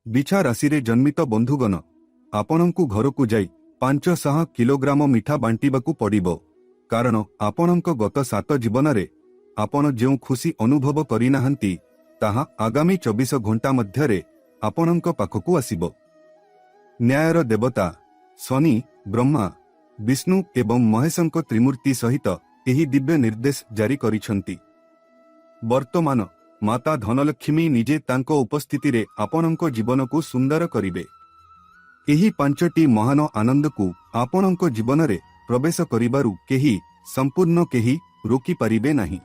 ବିଛା ରାଶିରେ ଜନ୍ମିତ ବନ୍ଧୁଗଣ, ଆପଣଙ୍କୁ ଘରକୁ ଯାଇ 500 କିଲୋଗ୍ରାମ ମିଠା ବାଣ୍ଟିବାକୁ ପଡ଼ିବ। କାରଣ ଆପଣଙ୍କ ଗତ 7 ଜୀବନରେ ଆପଣ ଯେଉଁ ଖୁସି ଅନୁଭବ କରିନାହାନ୍ତି, ତାହା ଆଗାମୀ 24 ଘଣ୍ଟା ମଧ୍ୟରେ ଆପଣଙ୍କ ପାଖକୁ ଆସିବ। ନ୍ୟାୟର ଦେବତା ଶନି, ବ୍ରହ୍ମା, ବିଷ୍ଣୁ ଏବଂ ମହେଶଙ୍କ ତ୍ରିମୂର୍ତ୍ତି ସହିତ ଏହି ଦିବ୍ୟ ନିର୍ଦ୍ଦେଶ ଜାରି କରିଛନ୍ତି। ବର୍ତ୍ତମାନ ମାତା ଧନଲକ୍ଷ୍ମୀ ନିଜେ ତାଙ୍କ ଉପସ୍ଥିତିରେ ଆପଣଙ୍କ ଜୀବନକୁ ସୁନ୍ଦର କରିବେ। ଏହି 5ଟି ମହାନ ଆନନ୍ଦକୁ ଆପଣଙ୍କ ଜୀବନରେ ପ୍ରବେଶ କରିବାରୁ ସମ୍ପୂର୍ଣ୍ଣ କେହି ରୋକିପାରିବେ ନାହିଁ।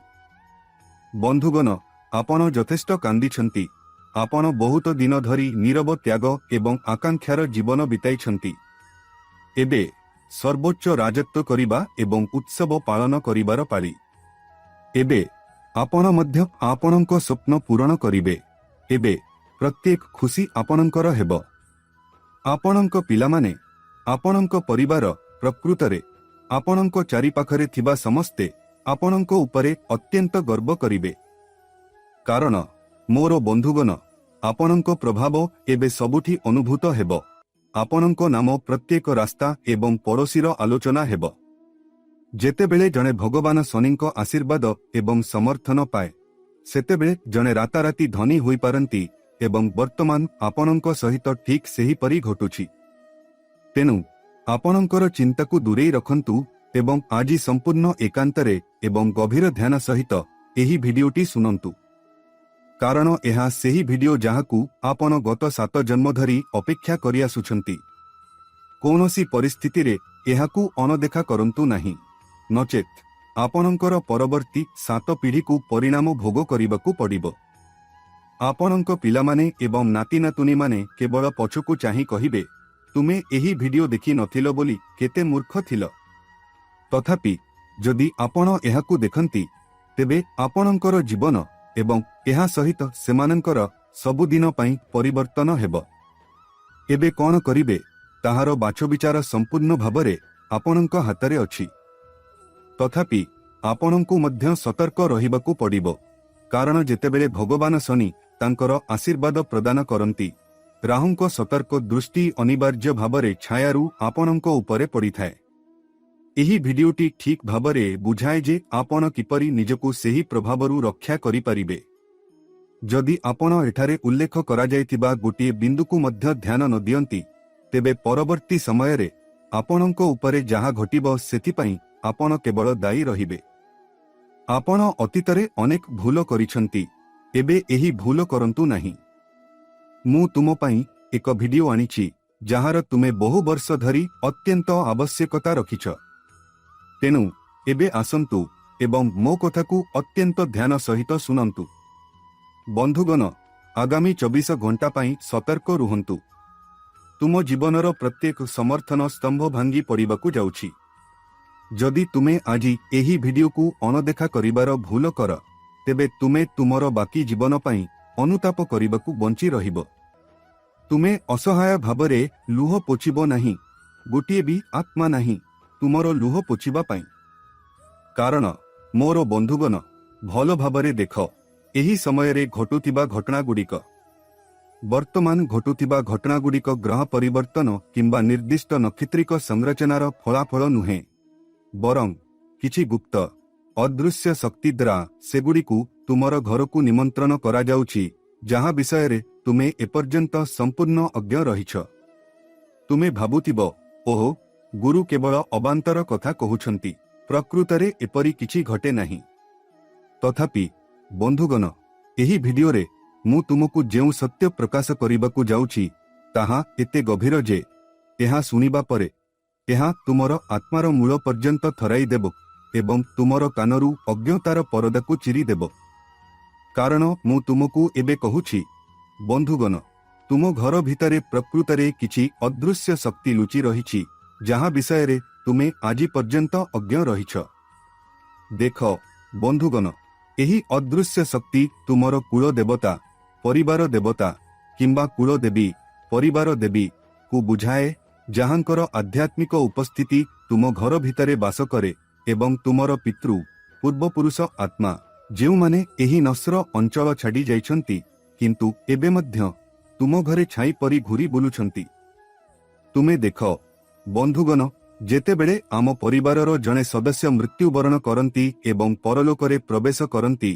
ବନ୍ଧୁଗଣ, ଆପଣ ଯଥେଷ୍ଟ କାନ୍ଦିଛନ୍ତି। ଆପଣ ବହୁତ ଦିନ ଧରି ନୀରବ ତ୍ୟାଗ ଏବଂ ଆକାଂକ୍ଷାର ଜୀବନ ବିତାଇଛନ୍ତି। ଏବେ ସର୍ବୋଚ୍ଚ ରାଜତ୍ୱ କରିବା ଏବଂ ଉତ୍ସବ ପାଳନ କରିବାର ପାଳି। ଏବେ ଆପଣ ମଧ୍ୟ ଆପଣଙ୍କ ସ୍ୱପ୍ନ ପୂରଣ କରିବେ। ଏବେ ପ୍ରତ୍ୟେକ ଖୁସି ଆପଣଙ୍କର ହେବ। ଆପଣଙ୍କ ପିଲାମାନେ, ଆପଣଙ୍କ ପରିବାର, ପ୍ରକୃତରେ ଆପଣଙ୍କ ଚାରିପାଖରେ ଥିବା ସମସ୍ତେ ଆପଣଙ୍କ ଉପରେ ଅତ୍ୟନ୍ତ ଗର୍ବ କରିବେ। କାରଣ ମୋର ବନ୍ଧୁଗଣ, ଆପଣଙ୍କ ପ୍ରଭାବ ଏବେ ସବୁଠି ଅନୁଭୂତ ହେବ। ଆପଣଙ୍କ ନାମ ପ୍ରତ୍ୟେକ ରାସ୍ତା ଏବଂ ପଡ଼ୋଶୀର ଆଲୋଚନା ହେବ। ଯେତେବେଳେ ଜଣେ ଭଗବାନ ଶନିଙ୍କ ଆଶୀର୍ବାଦ ଏବଂ ସମର୍ଥନ ପାଏ, ସେତେବେଳେ ଜଣେ ରାତାରାତି ଧନୀ ହୋଇପାରନ୍ତି ଏବଂ ବର୍ତ୍ତମାନ ଆପଣଙ୍କ ସହିତ ଠିକ୍ ସେହିପରି ଘଟୁଛି। ତେଣୁ ଆପଣଙ୍କର ଚିନ୍ତାକୁ ଦୂରେଇ ରଖନ୍ତୁ ଏବଂ ଆଜି ସମ୍ପୂର୍ଣ୍ଣ ଏକାନ୍ତରେ ଏବଂ ଗଭୀର ଧ୍ୟାନ ସହିତ ଏହି ଭିଡିଓଟି ଶୁଣନ୍ତୁ। କାରଣ ଏହା ସେହି ଭିଡିଓ ଯାହାକୁ ଆପଣ ଗତ 7 ଜନ୍ମ ଧରି ଅପେକ୍ଷା କରିଆସୁଛନ୍ତି। କୌଣସି ପରିସ୍ଥିତିରେ ଏହାକୁ ଅଣଦେଖା କରନ୍ତୁ ନାହିଁ, ନଚେତ୍ ଆପଣଙ୍କର ପରବର୍ତ୍ତୀ 7 ପିଢ଼ିକୁ ପରିଣାମ ଭୋଗ କରିବାକୁ ପଡ଼ିବ। ଆପଣଙ୍କ ପିଲାମାନେ ଏବଂ ନାତିନାତୁଣୀମାନେ କେବଳ ପଛକୁ ଚାହିଁ କହିବେ, ତୁମେ ଏହି ଭିଡିଓ ଦେଖି ନଥିଲ ବୋଲି କେତେ ମୂର୍ଖ ଥିଲ। ତଥାପି ଯଦି ଆପଣ ଏହାକୁ ଦେଖନ୍ତି, ତେବେ ଆପଣଙ୍କର ଜୀବନ ଏବଂ ଏହା ସହିତ ସେମାନଙ୍କର ସବୁଦିନ ପାଇଁ ପରିବର୍ତ୍ତନ ହେବ। ଏବେ କ'ଣ କରିବେ ତାହାର ବାଛବିଚାର ସମ୍ପୂର୍ଣ୍ଣ ଭାବରେ ଆପଣଙ୍କ ହାତରେ ଅଛି। ତଥାପି ଆପଣଙ୍କୁ ମଧ୍ୟ ସତର୍କ ରହିବାକୁ ପଡ଼ିବ। କାରଣ ଯେତେବେଳେ ଭଗବାନ ଶନି ତାଙ୍କର ଆଶୀର୍ବାଦ ପ୍ରଦାନ କରନ୍ତି, ରାହୁଙ୍କ ସତର୍କ ଦୃଷ୍ଟି ଅନିବାର୍ଯ୍ୟ ଭାବରେ ଛାୟାରୁ ଆପଣଙ୍କ ଉପରେ ପଡ଼ିଥାଏ। ଏହି ଭିଡିଓଟି ଠିକ୍ ଭାବରେ ବୁଝାଏ ଯେ ଆପଣ କିପରି ନିଜକୁ ସେହି ପ୍ରଭାବରୁ ରକ୍ଷା କରିପାରିବେ। ଯଦି ଆପଣ ଏଠାରେ ଉଲ୍ଲେଖ କରାଯାଇଥିବା ଗୋଟିଏ ବିନ୍ଦୁକୁ ମଧ୍ୟ ଧ୍ୟାନ ନ ଦିଅନ୍ତି, ତେବେ ପରବର୍ତ୍ତୀ ସମୟରେ ଆପଣଙ୍କ ଉପରେ ଯାହା ଘଟିବ ସେଥିପାଇଁ ଆପଣ କେବଳ ଦାୟୀ ରହିବେ। ଆପଣ ଅତୀତରେ ଅନେକ ଭୁଲ କରିଛନ୍ତି, ଏବେ ଏହି ଭୁଲ କରନ୍ତୁ ନାହିଁ। ମୁଁ ତୁମ ପାଇଁ ଏକ ଭିଡିଓ ଆଣିଛି ଯାହାର ତୁମେ ବହୁ ବର୍ଷ ଧରି ଅତ୍ୟନ୍ତ ଆବଶ୍ୟକତା ରଖିଛ। ତେଣୁ ଏବେ ଆସନ୍ତୁ ଏବଂ ମୋ କଥାକୁ ଅତ୍ୟନ୍ତ ଧ୍ୟାନ ସହିତ ଶୁଣନ୍ତୁ। ବନ୍ଧୁଗଣ, ଆଗାମୀ 24 ଘଣ୍ଟା ପାଇଁ ସତର୍କ ରୁହନ୍ତୁ। ତୁମ ଜୀବନର ପ୍ରତ୍ୟେକ ସମର୍ଥନ ସ୍ତମ୍ଭ ଭାଙ୍ଗି ପଡ଼ିବାକୁ ଯାଉଛି। ଯଦି ତୁମେ ଆଜି ଏହି ଭିଡିଓକୁ ଅଣଦେଖା କରିବାର ଭୁଲ କର, ତେବେ ତୁମେ ତୁମର ବାକି ଜୀବନ ପାଇଁ ଅନୁତାପ କରିବାକୁ ବଞ୍ଚି ରହିବ। ତୁମେ ଅସହାୟ ଭାବରେ ଲୁହ ପୋଛିବ ନାହିଁ, ଗୋଟିଏ ବି ଆତ୍ମା ନାହିଁ ତୁମର ଲୁହ ପୋଛିବା ପାଇଁ। କାରଣ ମୋର ବନ୍ଧୁଗଣ, ଭଲ ଭାବରେ ଦେଖ ଏହି ସମୟରେ ଘଟୁଥିବା ଘଟଣାଗୁଡ଼ିକ। ବର୍ତ୍ତମାନ ଘଟୁଥିବା ଘଟଣାଗୁଡ଼ିକ ଗ୍ରହ ପରିବର୍ତ୍ତନ କିମ୍ବା ନିର୍ଦ୍ଦିଷ୍ଟ ନକ୍ଷତ୍ରିକ ସଂରଚନାର ଫଳାଫଳ ନୁହେଁ, ବରଂ କିଛି ଗୁପ୍ତ ଅଦୃଶ୍ୟ ଶକ୍ତି ଦ୍ୱାରା ସେଗୁଡ଼ିକୁ ତୁମର ଘରକୁ ନିମନ୍ତ୍ରଣ କରାଯାଉଛି, ଯାହା ବିଷୟରେ ତୁମେ ଏପର୍ଯ୍ୟନ୍ତ ସମ୍ପୂର୍ଣ୍ଣ ଅଜ୍ଞ ରହିଛ। ତୁମେ ଭାବୁଥିବ, ଓହୋ, ଗୁରୁ କେବଳ ଅବାନ୍ତର କଥା କହୁଛନ୍ତି, ପ୍ରକୃତରେ ଏପରି କିଛି ଘଟେ ନାହିଁ। ତଥାପି ବନ୍ଧୁଗଣ, ଏହି ଭିଡିଓରେ ମୁଁ ତୁମକୁ ଯେଉଁ ସତ୍ୟ ପ୍ରକାଶ କରିବାକୁ ଯାଉଛି, ତାହା ଏତେ ଗଭୀର ଯେ ଏହା ଶୁଣିବା ପରେ ଏହା ତୁମର ଆତ୍ମାର ମୂଳ ପର୍ଯ୍ୟନ୍ତ ଥରାଇ ଦେବ ଏବଂ ତୁମର କାନରୁ ଅଜ୍ଞତାର ପରଦାକୁ ଚିରିଦେବ। କାରଣ ମୁଁ ତୁମକୁ ଏବେ କହୁଛି, ବନ୍ଧୁଗଣ, ତୁମ ଘର ଭିତରେ ପ୍ରକୃତରେ କିଛି ଅଦୃଶ୍ୟ ଶକ୍ତି ଲୁଚି ରହିଛି, ଯାହା ବିଷୟରେ ତୁମେ ଆଜି ପର୍ଯ୍ୟନ୍ତ ଅଜ୍ଞ ରହିଛ। ଦେଖ ବନ୍ଧୁଗଣ, ଏହି ଅଦୃଶ୍ୟ ଶକ୍ତି ତୁମର କୁଳ ଦେବତା, ପରିବାର ଦେବତା କିମ୍ବା କୁଳ ଦେବୀ, ପରିବାର ଦେବୀକୁ ବୁଝାଏ, ଯାହାଙ୍କର ଆଧ୍ୟାତ୍ମିକ ଉପସ୍ଥିତି ତୁମ ଘର ଭିତରେ ବାସ କରେ ଏବଂ ତୁମର ପିତୃ ପୂର୍ବପୁରୁଷ ଆତ୍ମା, ଯେଉଁମାନେ ଏହି ନଶ୍ର ଅଞ୍ଚଳ ଛାଡ଼ି ଯାଇଛନ୍ତି କିନ୍ତୁ ଏବେ ମଧ୍ୟ ତୁମ ଘରେ ଛାଇ ପରି ଘୁରି ବୁଲୁଛନ୍ତି। ତୁମେ ଦେଖ ବନ୍ଧୁଗଣ, ଯେତେବେଳେ ଆମ ପରିବାରର ଜଣେ ସଦସ୍ୟ ମୃତ୍ୟୁବରଣ କରନ୍ତି ଏବଂ ପରଲୋକରେ ପ୍ରବେଶ କରନ୍ତି,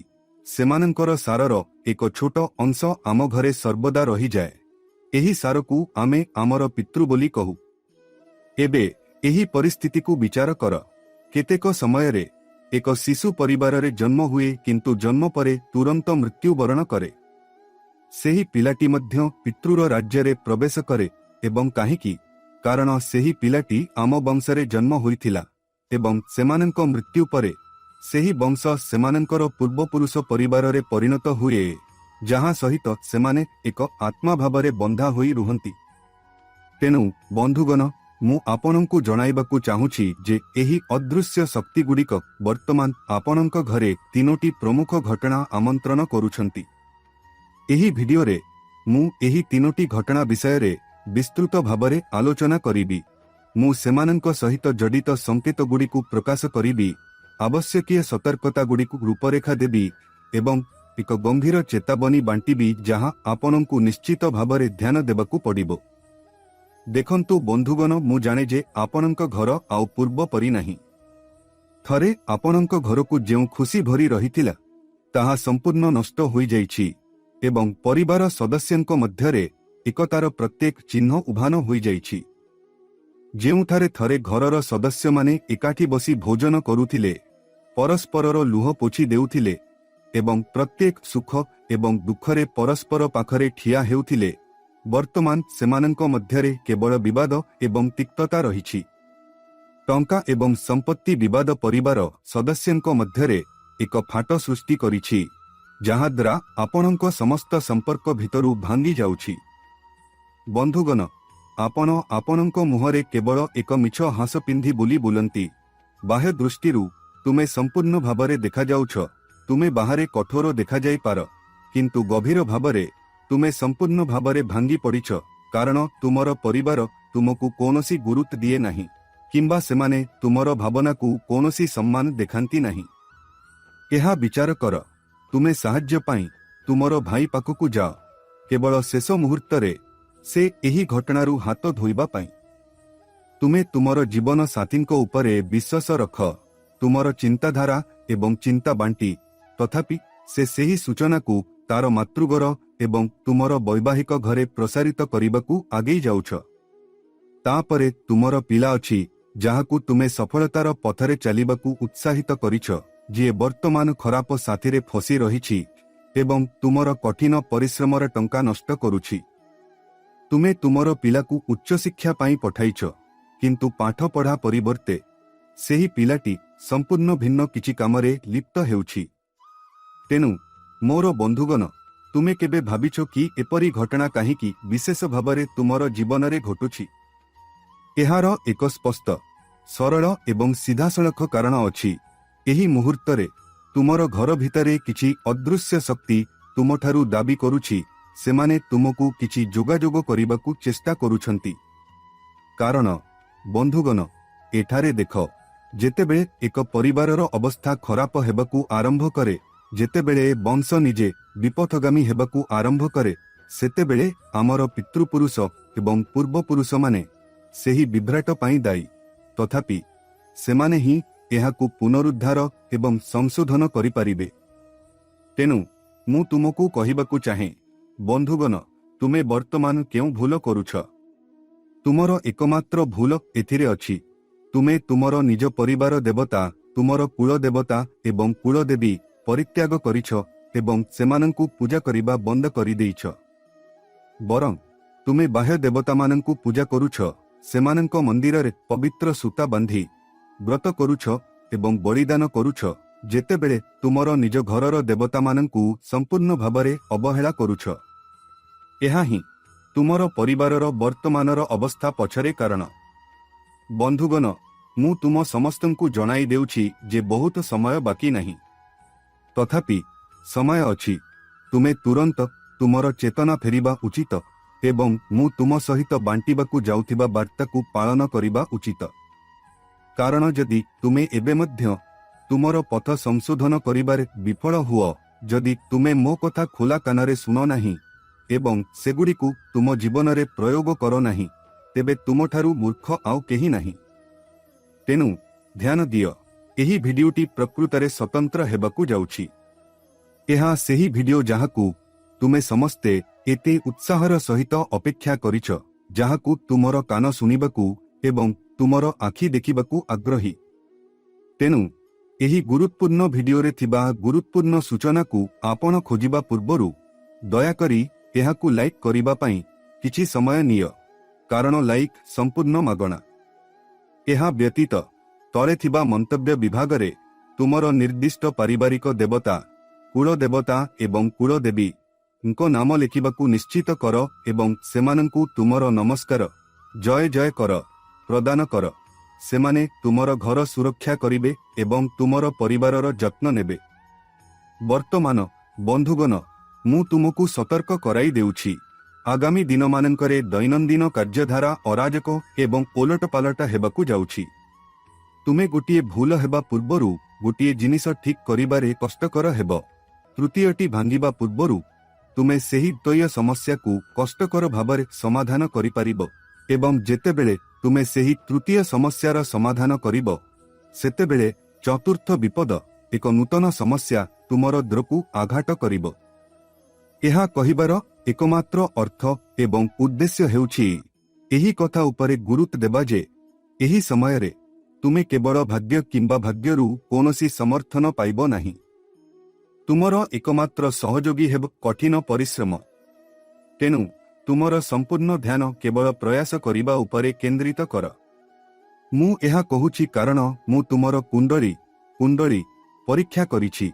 ସେମାନଙ୍କର ସାରର ଏକ ଛୋଟ ଅଂଶ ଆମ ଘରେ ସର୍ବଦା ରହିଯାଏ। ଏହି ସାରକୁ ଆମେ ଆମର ପିତୃ ବୋଲି କହୁ। ଏବେ ଏହି ପରିସ୍ଥିତିକୁ ବିଚାର କର। କେତେକ ସମୟରେ ଏକ ଶିଶୁ ପରିବାରରେ ଜନ୍ମ ହୁଏ କିନ୍ତୁ ଜନ୍ମ ପରେ ତୁରନ୍ତ ମୃତ୍ୟୁବରଣ କରେ। ସେହି ପିଲାଟି ମଧ୍ୟ ପିତୃର ରାଜ୍ୟରେ ପ୍ରବେଶ କରେ। ଏବଂ କାହିଁକି? କାରଣ ସେହି ପିଲାଟି ଆମ ବଂଶରେ ଜନ୍ମ ହୋଇଥିଲା ଏବଂ ସେମାନଙ୍କ ମୃତ୍ୟୁ ପରେ ସେହି ବଂଶ ସେମାନଙ୍କର ପୂର୍ବପୁରୁଷ ପରିବାରରେ ପରିଣତ ହୁଏ, ଯାହା ସହିତ ସେମାନେ ଏକ ଆତ୍ମା ଭାବରେ ବନ୍ଧା ହୋଇ ରୁହନ୍ତି। ତେଣୁ ବନ୍ଧୁଗଣ, ମୁଁ ଆପଣଙ୍କୁ ଜଣାଇବାକୁ ଚାହୁଁଛି ଯେ ଏହି ଅଦୃଶ୍ୟ ଶକ୍ତିଗୁଡ଼ିକ ବର୍ତ୍ତମାନ ଆପଣଙ୍କ ଘରେ ତିନୋଟି ପ୍ରମୁଖ ଘଟଣା ଆମନ୍ତ୍ରଣ କରୁଛନ୍ତି। ଏହି ଭିଡିଓରେ ମୁଁ ଏହି ତିନୋଟି ଘଟଣା ବିଷୟରେ ବିସ୍ତୃତ ଭାବରେ ଆଲୋଚନା କରିବି। ମୁଁ ସେମାନଙ୍କ ସହିତ ଜଡ଼ିତ ସଂକେତଗୁଡ଼ିକୁ ପ୍ରକାଶ କରିବି, ଆବଶ୍ୟକୀୟ ସତର୍କତାଗୁଡ଼ିକୁ ରୂପରେଖା ଦେବି ଏବଂ ଏକ ଗମ୍ଭୀର ଚେତାବନୀ ବାଣ୍ଟିବି ଯାହା ଆପଣଙ୍କୁ ନିଶ୍ଚିତ ଭାବରେ ଧ୍ୟାନ ଦେବାକୁ ପଡ଼ିବ। ଦେଖନ୍ତୁ ବନ୍ଧୁଗଣ, ମୁଁ ଜାଣେ ଯେ ଆପଣଙ୍କ ଘର ଆଉ ପୂର୍ବ ପରି ନାହିଁ। ଥରେ ଆପଣଙ୍କ ଘରକୁ ଯେଉଁ ଖୁସି ଭରି ରହିଥିଲା, ତାହା ସମ୍ପୂର୍ଣ୍ଣ ନଷ୍ଟ ହୋଇଯାଇଛି ଏବଂ ପରିବାର ସଦସ୍ୟଙ୍କ ମଧ୍ୟରେ ଏକତାର ପ୍ରତ୍ୟେକ ଚିହ୍ନ ଉଭାନ ହୋଇଯାଇଛି। ଯେଉଁଠାରେ ଥରେ ଘରର ସଦସ୍ୟମାନେ ଏକାଠି ବସି ଭୋଜନ କରୁଥିଲେ, ପରସ୍ପରର ଲୁହ ପୋଛି ଦେଉଥିଲେ ଏବଂ ପ୍ରତ୍ୟେକ ସୁଖ ଏବଂ ଦୁଃଖରେ ପରସ୍ପର ପାଖରେ ଠିଆ ହେଉଥିଲେ, ବର୍ତ୍ତମାନ ସେମାନଙ୍କ ମଧ୍ୟରେ କେବଳ ବିବାଦ ଏବଂ ତିକ୍ତତା ରହିଛି। ଟଙ୍କା ଏବଂ ସମ୍ପତ୍ତି ବିବାଦ ପରିବାର ସଦସ୍ୟଙ୍କ ମଧ୍ୟରେ ଏକ ଫାଟ ସୃଷ୍ଟି କରିଛି, ଯାହାଦ୍ୱାରା ଆପଣଙ୍କ ସମସ୍ତ ସମ୍ପର୍କ ଭିତରୁ ଭାଙ୍ଗି ଯାଉଛି। ବନ୍ଧୁଗଣ, ଆପଣ ଆପଣଙ୍କ ମୁହଁରେ କେବଳ ଏକ ମିଛ ହସ ପିନ୍ଧି ବୁଲି ବୁଲନ୍ତି। ବାହ୍ୟ ଦୃଷ୍ଟିରୁ ତୁମେ ସମ୍ପୂର୍ଣ୍ଣ ଭାବରେ ଦେଖାଯାଉଛ, ତୁମେ ବାହାରେ କଠୋର ଦେଖାଯାଇପାର, କିନ୍ତୁ ଗଭୀର ଭାବରେ ତୁମେ ସମ୍ପୂର୍ଣ୍ଣ ଭାବରେ ଭାଙ୍ଗି ପଡ଼ିଛ, କାରଣ ତୁମର ପରିବାର ତୁମକୁ କୌଣସି ଗୁରୁତ୍ୱ ଦିଏ ନାହିଁ କିମ୍ବା ସେମାନେ ତୁମର ଭାବନାକୁ କୌଣସି ସମ୍ମାନ ଦେଖାନ୍ତି ନାହିଁ। ଏହା ବିଚାର କର। ତୁମେ ସାହାଯ୍ୟ ପାଇଁ ତୁମର ଭାଇ ପାଖକୁ ଯାଅ, କେବଳ ଶେଷ ମୁହୂର୍ତ୍ତରେ ସେ ଏହି ଘଟଣାରୁ ହାତ ଧୋଇବା ପାଇଁ। ତୁମେ ତୁମର ଜୀବନ ସାଥୀଙ୍କ ଉପରେ ବିଶ୍ୱାସ ରଖ, ତୁମର ଚିନ୍ତାଧାରା ଏବଂ ଚିନ୍ତା ବାଣ୍ଟି, ତଥାପି ସେ ସେହି ସୂଚନାକୁ ତାର ମାତୃଘର ଏବଂ ତୁମର ବୈବାହିକ ଘରେ ପ୍ରସାରିତ କରିବାକୁ ଆଗେଇ ଯାଉଛ। ତାପରେ ତୁମର ପିଲା ଅଛି, ଯାହାକୁ ତୁମେ ସଫଳତାର ପଥରେ ଚାଲିବାକୁ ଉତ୍ସାହିତ କରିଛ, ଯିଏ ବର୍ତ୍ତମାନ ଖରାପ ସାଥିରେ ଫସି ରହିଛି ଏବଂ ତୁମର କଠିନ ପରିଶ୍ରମର ଟଙ୍କା ନଷ୍ଟ କରୁଛି। ତୁମେ ତୁମର ପିଲାକୁ ଉଚ୍ଚଶିକ୍ଷା ପାଇଁ ପଠାଇଛ, କିନ୍ତୁ ପାଠ ପଢ଼ା ପରିବର୍ତ୍ତେ ସେହି ପିଲାଟି ସମ୍ପୂର୍ଣ୍ଣ ଭିନ୍ନ କିଛି କାମରେ ଲିପ୍ତ ହେଉଛି। ତେଣୁ ମୋର ବନ୍ଧୁଗଣ, ତୁମେ କେବେ ଭାବିଛ କି ଏପରି ଘଟଣା କାହିଁକି ବିଶେଷ ଭାବରେ ତୁମର ଜୀବନରେ ଘଟୁଛି? ଏହାର ଏକ ସ୍ପଷ୍ଟ, ସରଳ ଏବଂ ସିଧାସଳଖ କାରଣ ଅଛି। ଏହି ମୁହୂର୍ତ୍ତରେ ତୁମର ଘର ଭିତରେ କିଛି ଅଦୃଶ୍ୟ ଶକ୍ତି ତୁମଠାରୁ ଦାବି କରୁଛି, ସେମାନେ ତୁମକୁ କିଛି ଯୋଗାଯୋଗ କରିବାକୁ ଚେଷ୍ଟା କରୁଛନ୍ତି। କାରଣ ବନ୍ଧୁଗଣ, ଏଠାରେ ଦେଖ, ଯେତେବେଳେ ଏକ ପରିବାରର ଅବସ୍ଥା ଖରାପ ହେବାକୁ ଆରମ୍ଭ କରେ, ଯେତେବେଳେ ବଂଶ ନିଜେ ବିପଥଗାମୀ ହେବାକୁ ଆରମ୍ଭ କରେ, ସେତେବେଳେ ଆମର ପିତୃପୁରୁଷ ଏବଂ ପୂର୍ବପୁରୁଷମାନେ ସେହି ବିଭ୍ରାଟ ପାଇଁ ଦାୟୀ। ତଥାପି ସେମାନେ ହିଁ ଏହାକୁ ପୁନରୁଦ୍ଧାର ଏବଂ ସଂଶୋଧନ କରିପାରିବେ। ତେଣୁ ମୁଁ ତୁମକୁ କହିବାକୁ ଚାହେଁ, ବନ୍ଧୁଗଣ, ତୁମେ ବର୍ତ୍ତମାନ କେଉଁ ଭୁଲ କରୁଛ? ତୁମର ଏକମାତ୍ର ଭୁଲ ଏଥିରେ ଅଛି। ତୁମେ ତୁମର ନିଜ ପରିବାର ଦେବତା, ତୁମର କୁଳ ଦେବତା ଏବଂ କୁଳଦେବୀ ପରିତ୍ୟାଗ କରିଛ ଏବଂ ସେମାନଙ୍କୁ ପୂଜା କରିବା ବନ୍ଦ କରିଦେଇଛ। ବରଂ ତୁମେ ବାହ୍ୟ ଦେବତାମାନଙ୍କୁ ପୂଜା କରୁଛ, ସେମାନଙ୍କ ମନ୍ଦିରରେ ପବିତ୍ର ସୂତା ବାନ୍ଧି ବ୍ରତ କରୁଛ ଏବଂ ବଳିଦାନ କରୁଛ, ଯେତେବେଳେ ତୁମର ନିଜ ଘରର ଦେବତାମାନଙ୍କୁ ସମ୍ପୂର୍ଣ୍ଣ ଭାବରେ ଅବହେଳା କରୁଛ। ଏହା ହିଁ ତୁମର ପରିବାରର ବର୍ତ୍ତମାନର ଅବସ୍ଥା ପଛରେ କାରଣ। ବନ୍ଧୁଗଣ, ମୁଁ ତୁମ ସମସ୍ତଙ୍କୁ ଜଣାଇ ଦେଉଛି ଯେ ବହୁତ ସମୟ ବାକି ନାହିଁ। ତଥାପି ସମୟ ଅଛି। ତୁମେ ତୁରନ୍ତ ତୁମର ଚେତନା ଫେରିବା ଉଚିତ ଏବଂ ମୁଁ ତୁମ ସହିତ ବାଣ୍ଟିବାକୁ ଯାଉଥିବା ବାର୍ତ୍ତାକୁ ପାଳନ କରିବା ଉଚିତ। କାରଣ ଯଦି ତୁମେ ଏବେ ମଧ୍ୟ ତୁମର ପଥ ସଂଶୋଧନ କରିବାରେ ବିଫଳ ହୁଅ, ଯଦି ତୁମେ ମୋ କଥା ଖୋଲା କାନରେ ଶୁଣ ନାହିଁ, ଏବଂ ସେଗୁଡ଼ିକୁ ତୁମ ଜୀବନରେ ପ୍ରୟୋଗ କର ନାହିଁ, ତେବେ ତୁମଠାରୁ ମୂର୍ଖ ଆଉ କେହି ନାହିଁ। ତେଣୁ ଧ୍ୟାନ ଦିଅ, ଏହି ଭିଡିଓଟି ପ୍ରକୃତରେ ସ୍ୱତନ୍ତ୍ର ହେବାକୁ ଯାଉଛି। ଏହା ସେହି ଭିଡିଓ ଯାହାକୁ ତୁମେ ସମସ୍ତେ ଏତେ ଉତ୍ସାହର ସହିତ ଅପେକ୍ଷା କରିଛ, ଯାହାକୁ ତୁମର କାନ ଶୁଣିବାକୁ ଏବଂ ତୁମର ଆଖି ଦେଖିବାକୁ ଆଗ୍ରହୀ। ତେଣୁ ଏହି ଗୁରୁତ୍ୱପୂର୍ଣ୍ଣ ଭିଡିଓରେ ଥିବା ଗୁରୁତ୍ୱପୂର୍ଣ୍ଣ ସୂଚନାକୁ ଆପଣ ଖୋଜିବା ପୂର୍ବରୁ ଦୟାକରି ଏହାକୁ ଲାଇକ୍ କରିବା ପାଇଁ କିଛି ସମୟ ନିଅ, କାରଣ ଲାଇକ୍ ସମ୍ପୂର୍ଣ୍ଣ ମାଗଣା। ଏହା ବ୍ୟତୀତ ତଳେ ଥିବା ମନ୍ତବ୍ୟ ବିଭାଗରେ ତୁମର ନିର୍ଦ୍ଦିଷ୍ଟ ପାରିବାରିକ ଦେବତା, କୁଳଦେବତା ଏବଂ କୁଳଦେବୀଙ୍କ ନାମ ଲେଖିବାକୁ ନିଶ୍ଚିତ କର ଏବଂ ସେମାନଙ୍କୁ ତୁମର ନମସ୍କାର, ଜୟ ଜୟ କର ପ୍ରଦାନ କର। ସେମାନେ ତୁମର ଘର ସୁରକ୍ଷା କରିବେ ଏବଂ ତୁମର ପରିବାରର ଯତ୍ନ ନେବେ। ବର୍ତ୍ତମାନ ବନ୍ଧୁଗଣ, ମୁଁ ତୁମକୁ ସତର୍କ କରାଇ ଦେଉଛି, ଆଗାମୀ ଦିନମାନଙ୍କରେ ଦୈନନ୍ଦିନ କାର୍ଯ୍ୟଧାରା ଅରାଜକ ଏବଂ ଓଲଟପାଲଟ ହେବାକୁ ଯାଉଛି। ତୁମେ ଗୋଟିଏ ଭୁଲ ହେବା ପୂର୍ବରୁ ଗୋଟିଏ ଜିନିଷ ଠିକ୍ କରିବାରେ କଷ୍ଟକର ହେବ। ତୃତୀୟଟି ଭାଙ୍ଗିବା ପୂର୍ବରୁ ତୁମେ ସେହି ଦ୍ୱୟ ସମସ୍ୟାକୁ କଷ୍ଟକର ଭାବରେ ସମାଧାନ କରିପାରିବ ଏବଂ ଯେତେବେଳେ ତୁମେ ସେହି ତୃତୀୟ ସମସ୍ୟାର ସମାଧାନ କରିବ, ସେତେବେଳେ ଚତୁର୍ଥ ବିପଦ, ଏକ ନୂତନ ସମସ୍ୟା ତୁମର ଦ୍ରକୁ ଆଘାତ କରିବ। ଏହା କହିବାର ଏକମାତ୍ର ଅର୍ଥ ଏବଂ ଉଦ୍ଦେଶ୍ୟ ହେଉଛି ଏହି କଥା ଉପରେ ଗୁରୁତ୍ୱ ଦେବା ଯେ ଏହି ସମୟରେ ତୁମେ କେବଳ ଭାଗ୍ୟ କିମ୍ବା ଭାଗ୍ୟରୁ କୌଣସି ସମର୍ଥନ ପାଇବ ନାହିଁ। ତୁମର ଏକମାତ୍ର ସହଯୋଗୀ ହେବ କଠିନ ପରିଶ୍ରମ। ତେଣୁ ତୁମର ସମ୍ପୂର୍ଣ୍ଣ ଧ୍ୟାନ କେବଳ ପ୍ରୟାସ କରିବା ଉପରେ କେନ୍ଦ୍ରିତ କର। ମୁଁ ଏହା କହୁଛି କାରଣ ମୁଁ ତୁମର କୁଣ୍ଡଳୀ ପରୀକ୍ଷା କରିଛି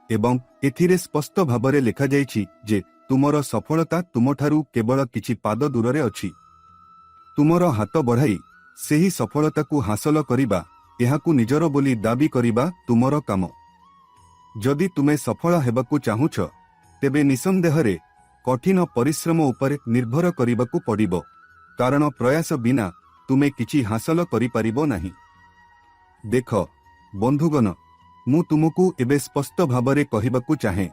ଏବଂ ଏଥିରେ ସ୍ପଷ୍ଟ ଭାବରେ ଲେଖାଯାଇଛି ଯେ ତୁମର ସଫଳତା ତୁମଠାରୁ କେବଳ କିଛି ପାଦ ଦୂରରେ ଅଛି। ତୁମର ହାତ ବଢ଼ାଇ ସେହି ସଫଳତାକୁ ହାସଲ କରିବା, ଏହାକୁ ନିଜର ବୋଲି ଦାବି କରିବା ତୁମର କାମ। ଯଦି ତୁମେ ସଫଳ ହେବାକୁ ଚାହୁଁଛ, ତେବେ ନିଃସନ୍ଦେହରେ କଠିନ ପରିଶ୍ରମ ଉପରେ ନିର୍ଭର କରିବାକୁ ପଡ଼ିବ, କାରଣ ପ୍ରୟାସ ବିନା ତୁମେ କିଛି ହାସଲ କରିପାରିବ ନାହିଁ। ଦେଖ ବନ୍ଧୁଗଣ, ମୁଁ ତୁମକୁ ଏବେ ସ୍ପଷ୍ଟ ଭାବରେ କହିବାକୁ ଚାହେଁ,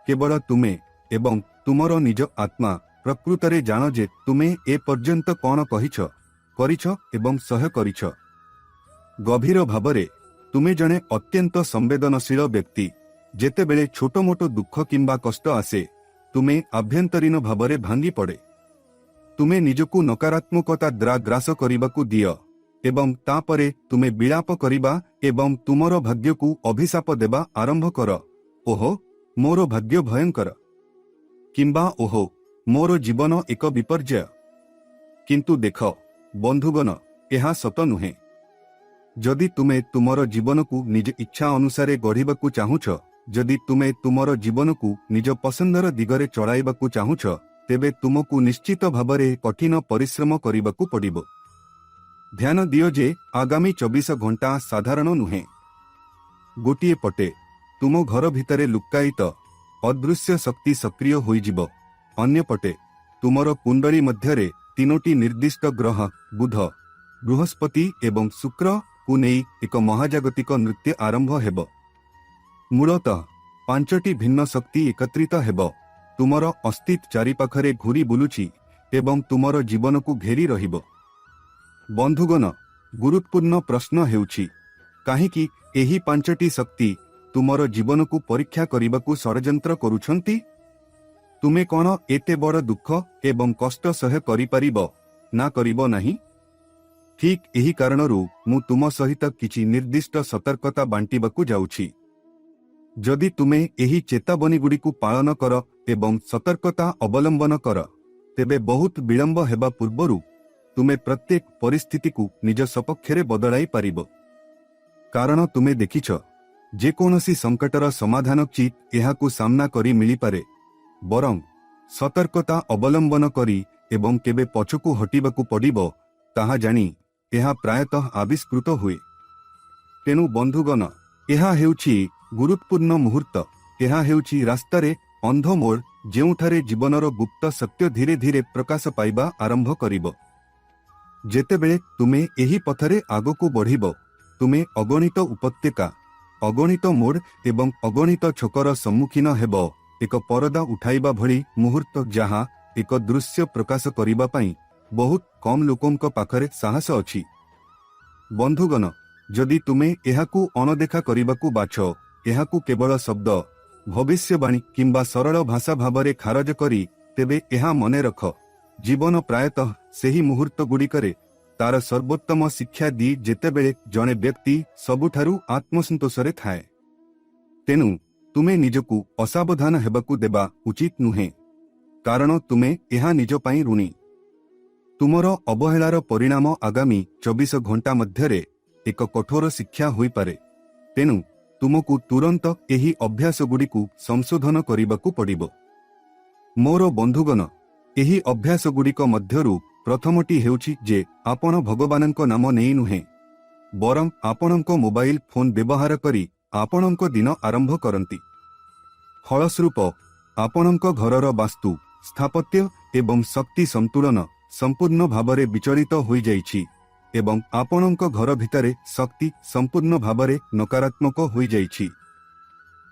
କେବଳ ତୁମେ ଏବଂ ତୁମର ନିଜ ଆତ୍ମା ପ୍ରକୃତରେ ଜାଣ ଯେ ତୁମେ ଏ ପର୍ଯ୍ୟନ୍ତ କ'ଣ କରିଛ ଏବଂ ସହ୍ୟ କରିଛ। ଗଭୀର ଭାବରେ ତୁମେ ଜଣେ ଅତ୍ୟନ୍ତ ସମ୍ବେଦନଶୀଳ ବ୍ୟକ୍ତି। ଯେତେବେଳେ ଛୋଟମୋଟ ଦୁଃଖ କିମ୍ବା କଷ୍ଟ ଆସେ, ତୁମେ ଆଭ୍ୟନ୍ତରୀଣ ଭାବରେ ଭାଙ୍ଗି ପଡ଼େ। ତୁମେ ନିଜକୁ ନକାରାତ୍ମକତା ଦ୍ୱାରା ଗ୍ରାସ କରିବାକୁ ଦିଅ ଏବଂ ତାପରେ ତୁମେ ବିଳାପ କରିବା ଏବଂ ତୁମର ଭାଗ୍ୟକୁ ଅଭିଶାପ ଦେବା ଆରମ୍ଭ କର। ଓହୋ, ମୋର ଭାଗ୍ୟ ଭୟଙ୍କର, କିମ୍ବା ଓହୋ, ମୋର ଜୀବନ ଏକ ବିପର୍ଯ୍ୟୟ। କିନ୍ତୁ ଦେଖ ବନ୍ଧୁଗଣ, ଏହା ସତ ନୁହେଁ। ଯଦି ତୁମେ ତୁମର ଜୀବନକୁ ନିଜ ଇଚ୍ଛା ଅନୁସାରେ ଗଢ଼ିବାକୁ ଚାହୁଁଛ, ଯଦି ତୁମେ ତୁମର ଜୀବନକୁ ନିଜ ପସନ୍ଦର ଦିଗରେ ଚଳାଇବାକୁ ଚାହୁଁଛ, ତେବେ ତୁମକୁ ନିଶ୍ଚିତ ଭାବରେ କଠିନ ପରିଶ୍ରମ କରିବାକୁ ପଡ଼ିବ। ଧ୍ୟାନ ଦିଅ ଯେ ଆଗାମୀ 24 ଘଣ୍ଟା ସାଧାରଣ ନୁହେଁ। ଗୋଟିଏ ପଟେ ତୁମ ଘର ଭିତରେ ଲୁକ୍କାୟିତ ଅଦୃଶ୍ୟ ଶକ୍ତି ସକ୍ରିୟ ହୋଇଯିବ, ଅନ୍ୟପଟେ ତୁମର କୁଣ୍ଡଳୀ ମଧ୍ୟରେ 3ଟି ନିର୍ଦ୍ଦିଷ୍ଟ ଗ୍ରହ ବୁଧ, ବୃହସ୍ପତି ଏବଂ ଶୁକ୍ରକୁ ନେଇ ଏକ ମହାଜାଗତିକ ନୃତ୍ୟ ଆରମ୍ଭ ହେବ। ମୂଳତଃ 5ଟି ଭିନ୍ନ ଶକ୍ତି ଏକତ୍ରିତ ହେବ, ତୁମର ଅସ୍ତିତ୍ୱ ଚାରିପାଖରେ ଘୂରି ବୁଲୁଛି ଏବଂ ତୁମର ଜୀବନକୁ ଘେରି ରହିବ। ବନ୍ଧୁଗଣ, ଗୁରୁତ୍ୱପୂର୍ଣ୍ଣ ପ୍ରଶ୍ନ ହେଉଛି, କାହିଁକି ଏହି 5ଟି ଶକ୍ତି ତୁମର ଜୀବନକୁ ପରୀକ୍ଷା କରିବାକୁ ଷଡ଼ଯନ୍ତ୍ର କରୁଛନ୍ତି? ତୁମେ କ'ଣ ଏତେ ବଡ଼ ଦୁଃଖ ଏବଂ କଷ୍ଟ ସହ୍ୟ କରିପାରିବ ନା କରିବ ନାହିଁ? ଠିକ୍ ଏହି କାରଣରୁ ମୁଁ ତୁମ ସହିତ କିଛି ନିର୍ଦ୍ଦିଷ୍ଟ ସତର୍କତା ବାଣ୍ଟିବାକୁ ଯାଉଛି। ଯଦି ତୁମେ ଏହି ଚେତାବନୀଗୁଡ଼ିକୁ ପାଳନ କର ଏବଂ ସତର୍କତା ଅବଲମ୍ବନ କର, ତେବେ ବହୁତ ବିଳମ୍ବ ହେବା ପୂର୍ବରୁ ତୁମେ ପ୍ରତ୍ୟେକ ପରିସ୍ଥିତିକୁ ନିଜ ସପକ୍ଷରେ ବଦଳାଇ ପାରିବ। କାରଣ ତୁମେ ଦେଖିଛ, ଯେକୌଣସି ସଙ୍କଟର ସମାଧାନ ଚିତ୍ ଏହାକୁ ସାମ୍ନା କରି ମିଳିପାରେ, ବରଂ ସତର୍କତା ଅବଲମ୍ବନ କରି ଏବଂ କେବେ ପଛକୁ ହଟିବାକୁ ପଡ଼ିବ ତାହା ଜାଣି ଏହା ପ୍ରାୟତଃ ଆବିଷ୍କୃତ ହୁଏ। ତେଣୁ ବନ୍ଧୁଗଣ, ଏହା ହେଉଛି ଗୁରୁତ୍ୱପୂର୍ଣ୍ଣ ମୁହୂର୍ତ୍ତ। ଏହା ହେଉଛି ରାସ୍ତାରେ ଅନ୍ଧ ମୋଡ଼, ଯେଉଁଠାରେ ଜୀବନର ଗୁପ୍ତ ସତ୍ୟ ଧୀରେ ଧୀରେ ପ୍ରକାଶ ପାଇବା ଆରମ୍ଭ କରିବ। ଯେତେବେଳେ ତୁମେ ଏହି ପଥରେ ଆଗକୁ ବଢ଼ିବ, ତୁମେ ଅଗଣିତ ଉପତ୍ୟକା, ଅଗଣିତ ମୋଡ଼ ଏବଂ ଅଗଣିତ ଛକର ସମ୍ମୁଖୀନ ହେବ, ଏକ ପରଦା ଉଠାଇବା ଭଳି ମୁହୂର୍ତ୍ତ ଯାହା ଏକ ଦୃଶ୍ୟ ପ୍ରକାଶ କରିବା ପାଇଁ ବହୁତ କମ୍ ଲୋକଙ୍କ ପାଖରେ ସାହସ ଅଛି। ବନ୍ଧୁଗଣ, ଯଦି ତୁମେ ଏହାକୁ ଅଣଦେଖା କରିବାକୁ ବାଛ, ଏହାକୁ କେବଳ ଶବ୍ଦ, ଭବିଷ୍ୟବାଣୀ କିମ୍ବା ସରଳ ଭାଷା ଭାବରେ ଖାରଜ କରି, ତେବେ ଏହା ମନେ ରଖ, ଜୀବନ ପ୍ରାୟତଃ ସେହି ମୁହୂର୍ତ୍ତଗୁଡ଼ିକରେ ତାର ସର୍ବୋତ୍ତମ ଶିକ୍ଷା ଦିଏ ଯେତେବେଳେ ଜଣେ ବ୍ୟକ୍ତି ସବୁଠାରୁ ଆତ୍ମସନ୍ତୋଷରେ ଥାଏ। ତେଣୁ ତୁମେ ନିଜକୁ ଅସାବଧାନ ହେବାକୁ ଦେବା ଉଚିତ ନୁହେଁ, କାରଣ ତୁମେ ଏହା ନିଜ ପାଇଁ ଋଣୀ। ତୁମର ଅବହେଳାର ପରିଣାମ ଆଗାମୀ 24 ଘଣ୍ଟା ମଧ୍ୟରେ ଏକ କଠୋର ଶିକ୍ଷା ହୋଇପାରେ। ତେଣୁ ତୁମକୁ ତୁରନ୍ତ ଏହି ଅଭ୍ୟାସଗୁଡ଼ିକୁ ସଂଶୋଧନ କରିବାକୁ ପଡ଼ିବ। ମୋର ବନ୍ଧୁଗଣ, ଏହି ଅଭ୍ୟାସଗୁଡ଼ିକ ମଧ୍ୟରୁ ପ୍ରଥମଟି ହେଉଛି ଯେ ଆପଣ ଭଗବାନଙ୍କ ନାମ ନେଇ ନୁହେଁ, ବରଂ ଆପଣଙ୍କ ମୋବାଇଲ ଫୋନ୍ ବ୍ୟବହାର କରି ଆପଣଙ୍କ ଦିନ ଆରମ୍ଭ କରନ୍ତି। ଫଳସ୍ୱରୂପ ଆପଣଙ୍କ ଘରର ବାସ୍ତୁ, ସ୍ଥାପତ୍ୟ ଏବଂ ଶକ୍ତି ସନ୍ତୁଳନ ସମ୍ପୂର୍ଣ୍ଣ ଭାବରେ ବିଚଳିତ ହୋଇଯାଇଛି ଏବଂ ଆପଣଙ୍କ ଘର ଭିତରେ ଶକ୍ତି ସମ୍ପୂର୍ଣ୍ଣ ଭାବରେ ନକାରାତ୍ମକ ହୋଇଯାଇଛି।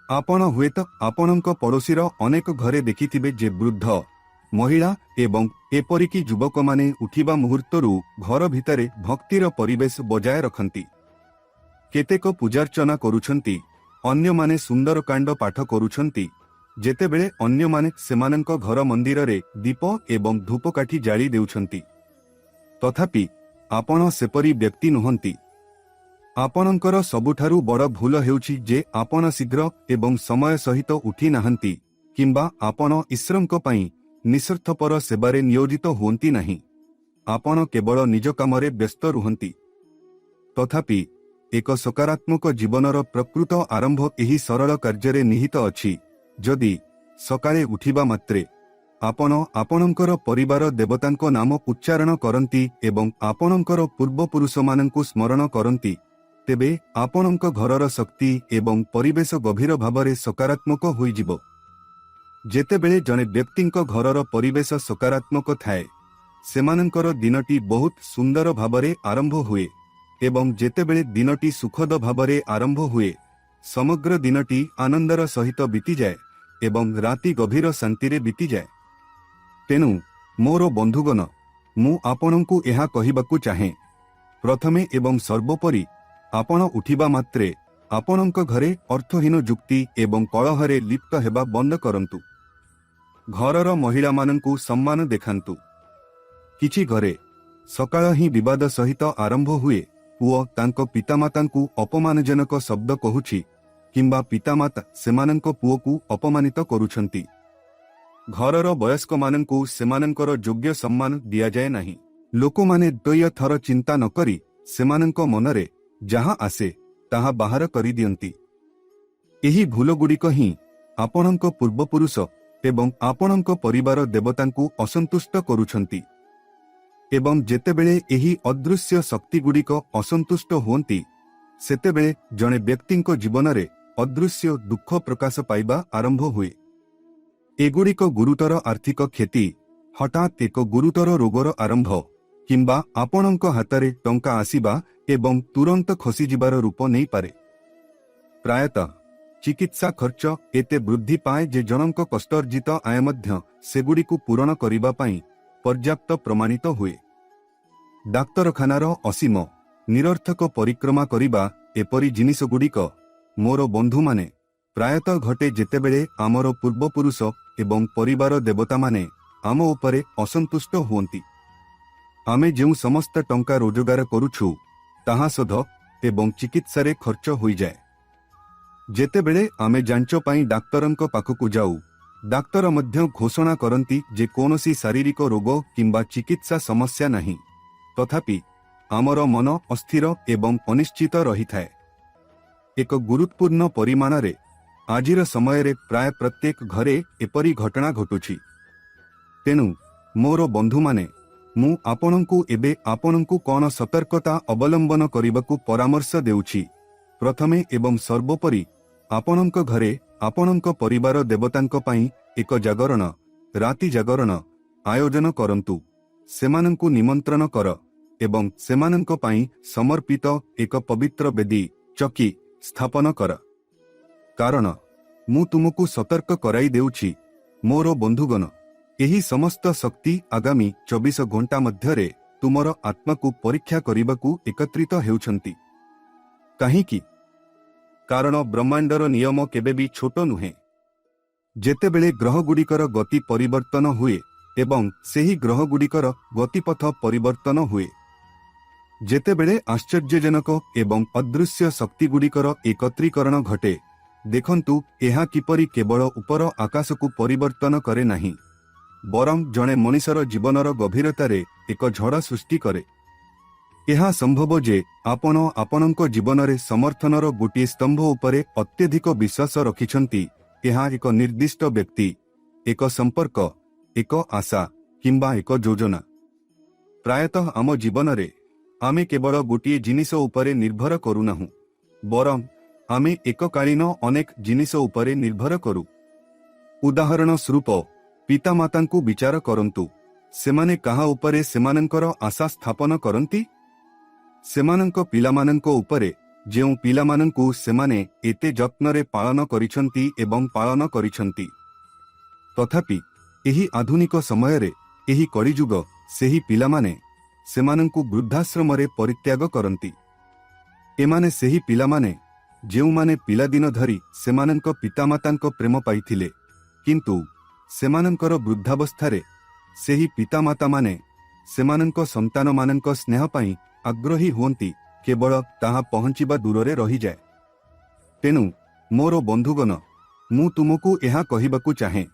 ଆପଣ ହୁଏତ ଆପଣଙ୍କ ପଡ଼ୋଶୀର ଅନେକ ଘରେ ଦେଖିଥିବେ ଯେ ବୃଦ୍ଧ, ମହିଳା ଏବଂ ଏପରିକି ଯୁବକମାନେ ଉଠିବା ମୁହୂର୍ତ୍ତରୁ ଘର ଭିତରେ ଭକ୍ତିର ପରିବେଶ ବଜାୟ ରଖନ୍ତି। କେତେକ ପୂଜାର୍ଚ୍ଚନା କରୁଛନ୍ତି, ଅନ୍ୟମାନେ ସୁନ୍ଦରକାଣ୍ଡ ପାଠ କରୁଛନ୍ତି, ଯେତେବେଳେ ଅନ୍ୟମାନେ ସେମାନଙ୍କ ଘର ମନ୍ଦିରରେ ଦୀପ ଏବଂ ଧୂପକାଠି ଜାଳି ଦେଉଛନ୍ତି। ତଥାପି ଆପଣ ସେପରି ବ୍ୟକ୍ତି ନୁହନ୍ତି। ଆପଣଙ୍କର ସବୁଠାରୁ ବଡ଼ ଭୁଲ ହେଉଛି ଯେ ଆପଣ ଶୀଘ୍ର ଏବଂ ସମୟ ସହିତ ଉଠି ନାହାନ୍ତି କିମ୍ବା ଆପଣ ଈଶ୍ୱରଙ୍କ ପାଇଁ ନିଃସ୍ୱାର୍ଥପର ସେବାରେ ନିୟୋଜିତ ହୁଅନ୍ତି ନାହିଁ। ଆପଣ କେବଳ ନିଜ କାମରେ ବ୍ୟସ୍ତ ରୁହନ୍ତି। ତଥାପି ଏକ ସକାରାତ୍ମକ ଜୀବନର ପ୍ରକୃତ ଆରମ୍ଭ ଏହି ସରଳ କାର୍ଯ୍ୟରେ ନିହିତ ଅଛି। ଯଦି ସକାଳେ ଉଠିବା ମାତ୍ରେ ଆପଣ ଆପଣଙ୍କର ପରିବାର ଦେବତାଙ୍କ ନାମ ଉଚ୍ଚାରଣ କରନ୍ତି ଏବଂ ଆପଣଙ୍କର ପୂର୍ବପୁରୁଷମାନଙ୍କୁ ସ୍ମରଣ କରନ୍ତି, ତେବେ ଆପଣଙ୍କ ଘରର ଶକ୍ତି ଏବଂ ପରିବେଶ ଗଭୀର ଭାବରେ ସକାରାତ୍ମକ ହୋଇଯିବ। ଯେତେବେଳେ ଜଣେ ବ୍ୟକ୍ତିଙ୍କ ଘରର ପରିବେଶ ସକାରାତ୍ମକ ଥାଏ, ସେମାନଙ୍କର ଦିନଟି ବହୁତ ସୁନ୍ଦର ଭାବରେ ଆରମ୍ଭ ହୁଏ ଏବଂ ଯେତେବେଳେ ଦିନଟି ସୁଖଦ ଭାବରେ ଆରମ୍ଭ ହୁଏ, ସମଗ୍ର ଦିନଟି ଆନନ୍ଦର ସହିତ ବିତିଯାଏ ଏବଂ ରାତି ଗଭୀର ଶାନ୍ତିରେ ବିତିଯାଏ। ତେଣୁ ମୋର ବନ୍ଧୁଗଣ, ମୁଁ ଆପଣଙ୍କୁ ଏହା କହିବାକୁ ଚାହେଁ, ପ୍ରଥମେ ଏବଂ ସର୍ବୋପରି ଆପଣ ଉଠିବା ମାତ୍ରେ ଆପଣଙ୍କ ଘରେ ଅର୍ଥହୀନ ଯୁକ୍ତି ଏବଂ କଳହରେ ଲିପ୍ତ ହେବା ବନ୍ଦ କରନ୍ତୁ। ଘରର ମହିଳାମାନଙ୍କୁ ସମ୍ମାନ ଦେଖାନ୍ତୁ। କିଛି ଘରେ ସକାଳ ହିଁ ବିବାଦ ସହିତ ଆରମ୍ଭ ହୁଏ। ପୁଅ ତାଙ୍କ ପିତାମାତାଙ୍କୁ ଅପମାନଜନକ ଶବ୍ଦ କହୁଛି କିମ୍ବା ପିତାମାତା ସେମାନଙ୍କ ପୁଅକୁ ଅପମାନିତ କରୁଛନ୍ତି। ଘରର ବୟସ୍କମାନଙ୍କୁ ସେମାନଙ୍କର ଯୋଗ୍ୟ ସମ୍ମାନ ଦିଆଯାଏ ନାହିଁ। ଲୋକମାନେ ଦ୍ୱୟ ଥର ଚିନ୍ତା ନ କରି ସେମାନଙ୍କ ମନରେ ଯାହା ଆସେ ତାହା ବାହାର କରିଦିଅନ୍ତି। ଏହି ଭୁଲଗୁଡ଼ିକ ହିଁ ଆପଣଙ୍କ ପୂର୍ବପୁରୁଷ ଏବଂ ଆପଣଙ୍କ ପରିବାର ଦେବତାଙ୍କୁ ଅସନ୍ତୁଷ୍ଟ କରୁଛନ୍ତି। ଏବଂ ଯେତେବେଳେ ଏହି ଅଦୃଶ୍ୟ ଶକ୍ତିଗୁଡ଼ିକ ଅସନ୍ତୁଷ୍ଟ ହୁଅନ୍ତି, ସେତେବେଳେ ଜଣେ ବ୍ୟକ୍ତିଙ୍କ ଜୀବନରେ ଅଦୃଶ୍ୟ ଦୁଃଖ ପ୍ରକାଶ ପାଇବା ଆରମ୍ଭ ହୁଏ। ଏଗୁଡ଼ିକ ଗୁରୁତର ଆର୍ଥିକ କ୍ଷତି, ହଠାତ୍ ଏକ ଗୁରୁତର ରୋଗର ଆରମ୍ଭ, କିମ୍ବା ଆପଣଙ୍କ ହାତରେ ଟଙ୍କା ଆସିବା ଏବଂ ତୁରନ୍ତ ଖସିଯିବାର ରୂପ ନେଇପାରେ। ପ୍ରାୟତଃ ଚିକିତ୍ସା ଖର୍ଚ୍ଚ ଏତେ ବୃଦ୍ଧି ପାଏ ଯେ ଜଣଙ୍କ କଷ୍ଟାର୍ଜିତ ଆୟ ମଧ୍ୟ ସେଗୁଡ଼ିକୁ ପୂରଣ କରିବା ପାଇଁ ପର୍ଯ୍ୟାପ୍ତ ପ୍ରମାଣିତ ହୁଏ। ଡାକ୍ତରଖାନାର ଅସୀମ ନିରର୍ଥକ ପରିକ୍ରମା କରିବା ଏପରି ଜିନିଷଗୁଡ଼ିକ, ମୋର ବନ୍ଧୁମାନେ, ପ୍ରାୟତଃ ଘଟେ ଯେତେବେଳେ ଆମର ପୂର୍ବପୁରୁଷ ଏବଂ ପରିବାର ଦେବତାମାନେ ଆମ ଉପରେ ଅସନ୍ତୁଷ୍ଟ ହୁଅନ୍ତି। ଆମେ ଯେଉଁ ସମସ୍ତ ଟଙ୍କା ରୋଜଗାର କରୁଛୁ, ତାହା ଶୋଧ ଏବଂ ଚିକିତ୍ସାରେ ଖର୍ଚ୍ଚ ହୋଇଯାଏ। ଯେତେବେଳେ ଆମେ ଯାଞ୍ଚ ପାଇଁ ଡାକ୍ତରଙ୍କ ପାଖକୁ ଯାଉ, ଡାକ୍ତର ମଧ୍ୟ ଘୋଷଣା କରନ୍ତି ଯେ କୌଣସି ଶାରୀରିକ ରୋଗ କିମ୍ବା ଚିକିତ୍ସା ସମସ୍ୟା ନାହିଁ। ତଥାପି ଆମର ମନ ଅସ୍ଥିର ଏବଂ ଅନିଶ୍ଚିତ ରହିଥାଏ। ଏକ ଗୁରୁତ୍ୱପୂର୍ଣ୍ଣ ପରିମାଣରେ ଆଜିର ସମୟରେ ପ୍ରାୟ ପ୍ରତ୍ୟେକ ଘରେ ଏପରି ଘଟଣା ଘଟୁଛି। ତେଣୁ ମୋର ବନ୍ଧୁମାନେ, ମୁଁ ଆପଣଙ୍କୁ ଏବେ ଆପଣଙ୍କୁ କ'ଣ ସତର୍କତା ଅବଲମ୍ବନ କରିବାକୁ ପରାମର୍ଶ ଦେଉଛି। ପ୍ରଥମେ ଏବଂ ସର୍ବୋପରି ଆପଣଙ୍କ ଘରେ ଆପଣଙ୍କ ପରିବାର ଦେବତାଙ୍କ ପାଇଁ ଏକ ଜାଗରଣ, ରାତି ଜାଗରଣ ଆୟୋଜନ କରନ୍ତୁ। ସେମାନଙ୍କୁ ନିମନ୍ତ୍ରଣ କର ଏବଂ ସେମାନଙ୍କ ପାଇଁ ସମର୍ପିତ ଏକ ପବିତ୍ର ବେଦୀ ଚକି ସ୍ଥାପନ କର। କାରଣ ମୁଁ ତୁମକୁ ସତର୍କ କରାଇ ଦେଉଛି, ମୋର ବନ୍ଧୁଗଣ, ଏହି ସମସ୍ତ ଶକ୍ତି ଆଗାମୀ 24 ଘଣ୍ଟା ମଧ୍ୟରେ ତୁମର ଆତ୍ମାକୁ ପରୀକ୍ଷା କରିବାକୁ ଏକତ୍ରିତ ହେଉଛନ୍ତି। କାହିଁକି? କାରଣ ବ୍ରହ୍ମାଣ୍ଡର ନିୟମ କେବେ ବି ଛୋଟ ନୁହେଁ। ଯେତେବେଳେ ଗ୍ରହଗୁଡ଼ିକର ଗତି ପରିବର୍ତ୍ତନ ହୁଏ ଏବଂ ସେହି ଗ୍ରହଗୁଡ଼ିକର ଗତିପଥ ପରିବର୍ତ୍ତନ ହୁଏ, ଯେତେବେଳେ ଆଶ୍ଚର୍ଯ୍ୟଜନକ ଏବଂ ଅଦୃଶ୍ୟ ଶକ୍ତିଗୁଡ଼ିକର ଏକତ୍ରୀକରଣ ଘଟେ, ଦେଖନ୍ତୁ ଏହା କିପରି କେବଳ ଉପର ଆକାଶକୁ ପରିବର୍ତ୍ତନ କରେ ନାହିଁ, ବରଂ ଜଣେ ମଣିଷର ଜୀବନର ଗଭୀରତାରେ ଏକ ଝଡ଼ ସୃଷ୍ଟି କରେ। ଏହା ସମ୍ଭବ ଯେ ଆପଣ ଆପଣଙ୍କ ଜୀବନରେ ସମର୍ଥନର ଗୋଟିଏ ସ୍ତମ୍ଭ ଉପରେ ଅତ୍ୟଧିକ ବିଶ୍ୱାସ ରଖିଛନ୍ତି। ଏହା ଏକ ନିର୍ଦ୍ଦିଷ୍ଟ ବ୍ୟକ୍ତି, ଏକ ସମ୍ପର୍କ, ଏକ ଆଶା କିମ୍ବା ଏକ ଯୋଜନା। ପ୍ରାୟତଃ ଆମ ଜୀବନରେ ଆମେ କେବଳ ଗୋଟିଏ ଜିନିଷ ଉପରେ ନିର୍ଭର କରୁନାହୁଁ, ବରଂ ଆମେ ଏକକାଳୀନ ଅନେକ ଜିନିଷ ଉପରେ ନିର୍ଭର କରୁ। ଉଦାହରଣ ସ୍ୱରୂପ, ପିତାମାତାଙ୍କୁ ବିଚାର କରନ୍ତୁ। ସେମାନେ କାହା ଉପରେ ସେମାନଙ୍କର ଆଶା ସ୍ଥାପନ କରନ୍ତି? ସେମାନଙ୍କ ପିଲାମାନଙ୍କ ଉପରେ, ଯେଉଁ ପିଲାମାନଙ୍କୁ ସେମାନେ ଏତେ ଯତ୍ନରେ ପାଳନ କରିଛନ୍ତି ଏବଂ ପାଳନ କରିଛନ୍ତି। ତଥାପି ଏହି ଆଧୁନିକ ସମୟରେ, ଏହି କଳିଯୁଗ, ସେହି ପିଲାମାନେ ସେମାନଙ୍କୁ ବୃଦ୍ଧାଶ୍ରମରେ ପରିତ୍ୟାଗ କରନ୍ତି। ଏମାନେ ସେହି ପିଲାମାନେ ଯେଉଁମାନେ ପିଲାଦିନ ଧରି ସେମାନଙ୍କ ପିତାମାତାଙ୍କ ପ୍ରେମ ପାଇଥିଲେ, କିନ୍ତୁ ସେମାନଙ୍କର ବୃଦ୍ଧାବସ୍ଥାରେ ସେହି ପିତାମାତାମାନେ ସେମାନଙ୍କ ସନ୍ତାନମାନଙ୍କ ସ୍ନେହ ପାଇଁ ଆଗ୍ରହୀ ହୁଅନ୍ତି, କେବଳ ତାହା ପହଞ୍ଚିବା ଦୂରରେ ରହିଯାଏ। ତେଣୁ ମୋର ବନ୍ଧୁଗଣ, ମୁଁ ତୁମକୁ ଏହା କହିବାକୁ ଚାହେଁ,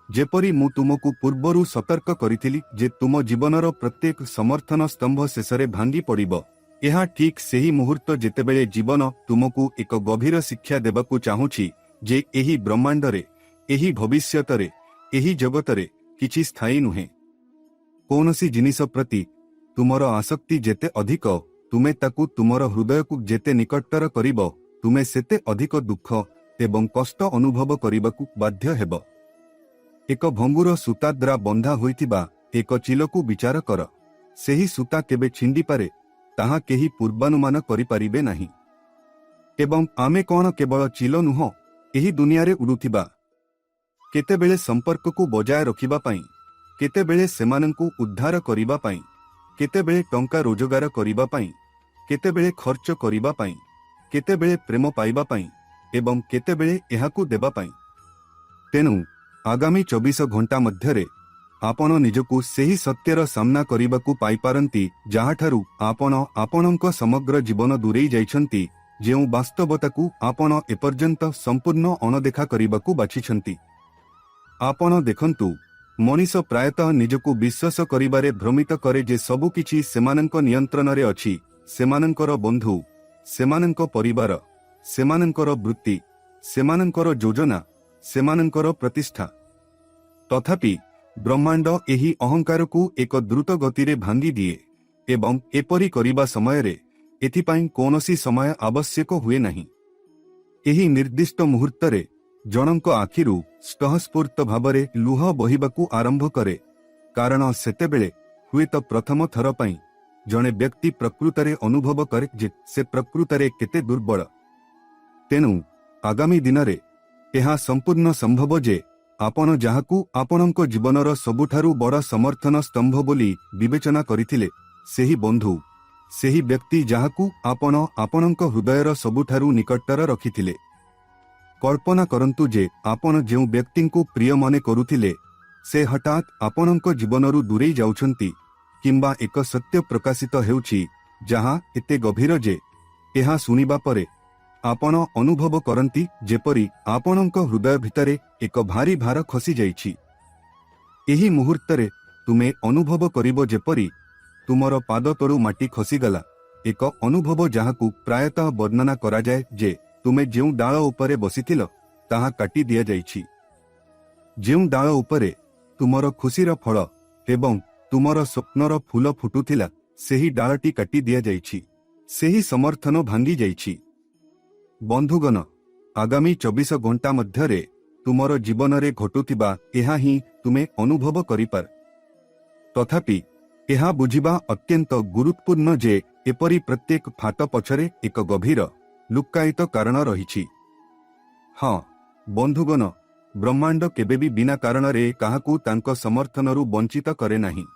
ଯେପରି ମୁଁ ତୁମକୁ ପୂର୍ବରୁ ସତର୍କ କରିଥିଲି ଯେ ତୁମ ଜୀବନର ପ୍ରତ୍ୟେକ ସମର୍ଥନ ସ୍ତମ୍ଭ ଶେଷରେ ଭାଙ୍ଗି ପଡ଼ିବ। ଏହା ଠିକ୍ ସେହି ମୁହୂର୍ତ୍ତ ଯେତେବେଳେ ଜୀବନ ତୁମକୁ ଏକ ଗଭୀର ଶିକ୍ଷା ଦେବାକୁ ଚାହୁଁଛି ଯେ ଏହି ବ୍ରହ୍ମାଣ୍ଡରେ, ଏହି ଭବିଷ୍ୟତରେ, ଏହି ଜଗତରେ କିଛି ସ୍ଥାୟୀ ନୁହେଁ। କୌଣସି ଜିନିଷ ପ୍ରତି ତୁମର ଆସକ୍ତି ଯେତେ ଅଧିକ, ତୁମେ ତାକୁ ତୁମର ହୃଦୟକୁ ଯେତେ ନିକଟତର କରିବ, ତୁମେ ସେତେ ଅଧିକ ଦୁଃଖ ଏବଂ କଷ୍ଟ ଅନୁଭବ କରିବାକୁ ବାଧ୍ୟ ହେବ। ଏକ ଭଙ୍ଗୁର ସୂତା ଦ୍ୱାରା ବନ୍ଧା ହୋଇଥିବା ଏକ ଚିଲକୁ ବିଚାର କର। ସେହି ସୂତା କେବେ ଛିଣ୍ଡିପାରେ ତାହା କେହି ପୂର୍ବାନୁମାନ କରିପାରିବେ ନାହିଁ। ଏବଂ ଆମେ କ'ଣ କେବଳ ଚିଲ ନୁହଁ, ଏହି ଦୁନିଆରେ ଉଡ଼ୁଥିବା କେତେବେଳେ ସମ୍ପର୍କକୁ ବଜାୟ ରଖିବା ପାଇଁ, କେତେବେଳେ ସେମାନଙ୍କୁ ଉଦ୍ଧାର କରିବା ପାଇଁ, କେତେବେଳେ ଟଙ୍କା ରୋଜଗାର କରିବା ପାଇଁ, କେତେବେଳେ ଖର୍ଚ୍ଚ କରିବା ପାଇଁ, କେତେବେଳେ ପ୍ରେମ ପାଇବା ପାଇଁ ଏବଂ କେତେବେଳେ ଏହାକୁ ଦେବା ପାଇଁ। ତେଣୁ ଆଗାମୀ 24 ଘଣ୍ଟା ମଧ୍ୟରେ ଆପଣ ନିଜକୁ ସେହି ସତ୍ୟର ସାମ୍ନା କରିବାକୁ ପାଇପାରନ୍ତି ଯାହାଠାରୁ ଆପଣ ଆପଣଙ୍କ ସମଗ୍ର ଜୀବନ ଦୂରେଇ ଯାଇଛନ୍ତି, ଯେଉଁ ବାସ୍ତବତାକୁ ଆପଣ ଏପର୍ଯ୍ୟନ୍ତ ସମ୍ପୂର୍ଣ୍ଣ ଅଣଦେଖା କରିବାକୁ ବାଛିଛନ୍ତି। ଆପଣ ଦେଖନ୍ତୁ, ମଣିଷ ପ୍ରାୟତଃ ନିଜକୁ ବିଶ୍ୱାସ କରିବାରେ ଭ୍ରମିତ କରେ ଯେ ସବୁକିଛି ସେମାନଙ୍କ ନିୟନ୍ତ୍ରଣରେ ଅଛି। ସେମାନଙ୍କର ବନ୍ଧୁ, ସେମାନଙ୍କ ପରିବାର, ସେମାନଙ୍କର ବୃତ୍ତି, ସେମାନଙ୍କର ଯୋଜନା, ସେମାନଙ୍କର ପ୍ରତିଷ୍ଠା। ତଥାପି ବ୍ରହ୍ମାଣ୍ଡ ଏହି ଅହଙ୍କାରକୁ ଏକ ଦ୍ରୁତ ଗତିରେ ଭାଙ୍ଗିଦିଏ ଏବଂ ଏପରି କରିବା ସମୟରେ ଏଥିପାଇଁ କୌଣସି ସମୟ ଆବଶ୍ୟକ ହୁଏ ନାହିଁ। ଏହି ନିର୍ଦ୍ଦିଷ୍ଟ ମୁହୂର୍ତ୍ତରେ ଜଣଙ୍କ ଆଖିରୁ ସ୍ୱତଃସ୍ଫୂର୍ତ୍ତ ଭାବରେ ଲୁହ ବହିବାକୁ ଆରମ୍ଭ କରେ, କାରଣ ସେତେବେଳେ ହୁଏତ ପ୍ରଥମ ଥର ପାଇଁ ଜଣେ ବ୍ୟକ୍ତି ପ୍ରକୃତରେ ଅନୁଭବ କରେ ଯେ ସେ ପ୍ରକୃତରେ କେତେ ଦୁର୍ବଳ। ତେଣୁ ଆଗାମୀ ଦିନରେ ଏହା ସମ୍ପୂର୍ଣ୍ଣ ସମ୍ଭବ ଯେ ଆପଣ ଯାହାକୁ ଆପଣଙ୍କ ଜୀବନର ସବୁଠାରୁ ବଡ଼ ସମର୍ଥନ ସ୍ତମ୍ଭ ବୋଲି ବିବେଚନା କରିଥିଲେ, ସେହି ବନ୍ଧୁ, ସେହି ବ୍ୟକ୍ତି ଯାହାକୁ ଆପଣ ଆପଣଙ୍କ ହୃଦୟର ସବୁଠାରୁ ନିକଟତର ରଖିଥିଲେ। କଳ୍ପନା କରନ୍ତୁ ଯେ ଆପଣ ଯେଉଁ ବ୍ୟକ୍ତିଙ୍କୁ ପ୍ରିୟ ମନେ କରୁଥିଲେ, ସେ ହଠାତ୍ ଆପଣଙ୍କ ଜୀବନରୁ ଦୂରେଇ ଯାଉଛନ୍ତି, କିମ୍ବା ଏକ ସତ୍ୟ ପ୍ରକାଶିତ ହେଉଛି ଯାହା ଏତେ ଗଭୀର ଯେ ଏହା ଶୁଣିବା ପରେ ଆପଣ ଅନୁଭବ କରନ୍ତି ଯେପରି ଆପଣଙ୍କ ହୃଦୟ ଭିତରେ ଏକ ଭାରି ଭାର ଖସିଯାଇଛି। ଏହି ମୁହୂର୍ତ୍ତରେ ତୁମେ ଅନୁଭବ କରିବ ଯେପରି ତୁମର ପାଦ ତଳୁ ମାଟି ଖସିଗଲା, ଏକ ଅନୁଭବ ଯାହାକୁ ପ୍ରାୟତଃ ବର୍ଣ୍ଣନା କରାଯାଏ ଯେ ତୁମେ ଯେଉଁ ଡାଳ ଉପରେ ବସିଥିଲ ତାହା କାଟି ଦିଆଯାଇଛି। ଯେଉଁ ଡାଳ ଉପରେ ତୁମର ଖୁସିର ଫଳ ଏବଂ ତୁମର ସ୍ୱପ୍ନର ଫୁଲ ଫୁଟୁଥିଲା, ସେହି ଡାଳଟି କାଟି ଦିଆଯାଇଛି। ସେହି ସମର୍ଥନ ଭାଙ୍ଗି ଯାଇଛି। ବନ୍ଧୁଗଣ, ଆଗାମୀ 24 ଘଣ୍ଟା ମଧ୍ୟରେ ତୁମର ଜୀବନରେ ଘଟୁଥିବା ଏହା ହିଁ ତୁମେ ଅନୁଭବ କରିପାର। ତଥାପି ଏହା ବୁଝିବା ଅତ୍ୟନ୍ତ ଗୁରୁତ୍ୱପୂର୍ଣ୍ଣ ଯେ ଏପରି ପ୍ରତ୍ୟେକ ଫାଟ ପଛରେ ଏକ ଗଭୀର ଲୁକ୍କାୟିତ କାରଣ ରହିଛି। ହଁ ବନ୍ଧୁଗଣ, ବ୍ରହ୍ମାଣ୍ଡ କେବେ ବି ବିନା କାରଣରେ କାହାକୁ ତାଙ୍କ ସମର୍ଥନରୁ ବଞ୍ଚିତ କରେ ନାହିଁ।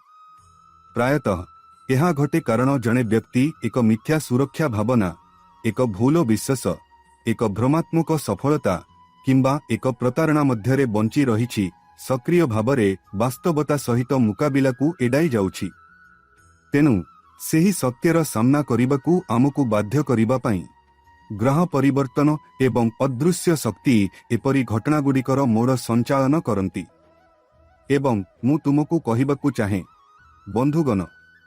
ପ୍ରାୟତଃ ଏହା ଘଟେ କାରଣ ଜଣେ ବ୍ୟକ୍ତି ଏକ ମିଥ୍ୟା ସୁରକ୍ଷା ଭାବନା, ଏକ ଭୁଲ ବିଶ୍ୱାସ, ଏକ ଭ୍ରମାତ୍ମକ ସଫଳତା କିମ୍ବା ଏକ ପ୍ରତାରଣା ମଧ୍ୟରେ ବଞ୍ଚି ରହିଛି, ସକ୍ରିୟ ଭାବରେ ବାସ୍ତବତା ସହିତ ମୁକାବିଲାକୁ ଏଡ଼ାଇ ଯାଉଛି। ତେଣୁ ସେହି ସତ୍ୟର ସାମ୍ନା କରିବାକୁ ଆମକୁ ବାଧ୍ୟ କରିବା ପାଇଁ ଗ୍ରହ ପରିବର୍ତ୍ତନ ଏବଂ ଅଦୃଶ୍ୟ ଶକ୍ତି ଏପରି ଘଟଣାଗୁଡ଼ିକର ମୋଡ଼ ସଞ୍ଚାଳନ କରନ୍ତି। ଏବଂ ମୁଁ ତୁମକୁ କହିବାକୁ ଚାହେଁ, ବନ୍ଧୁଗଣ,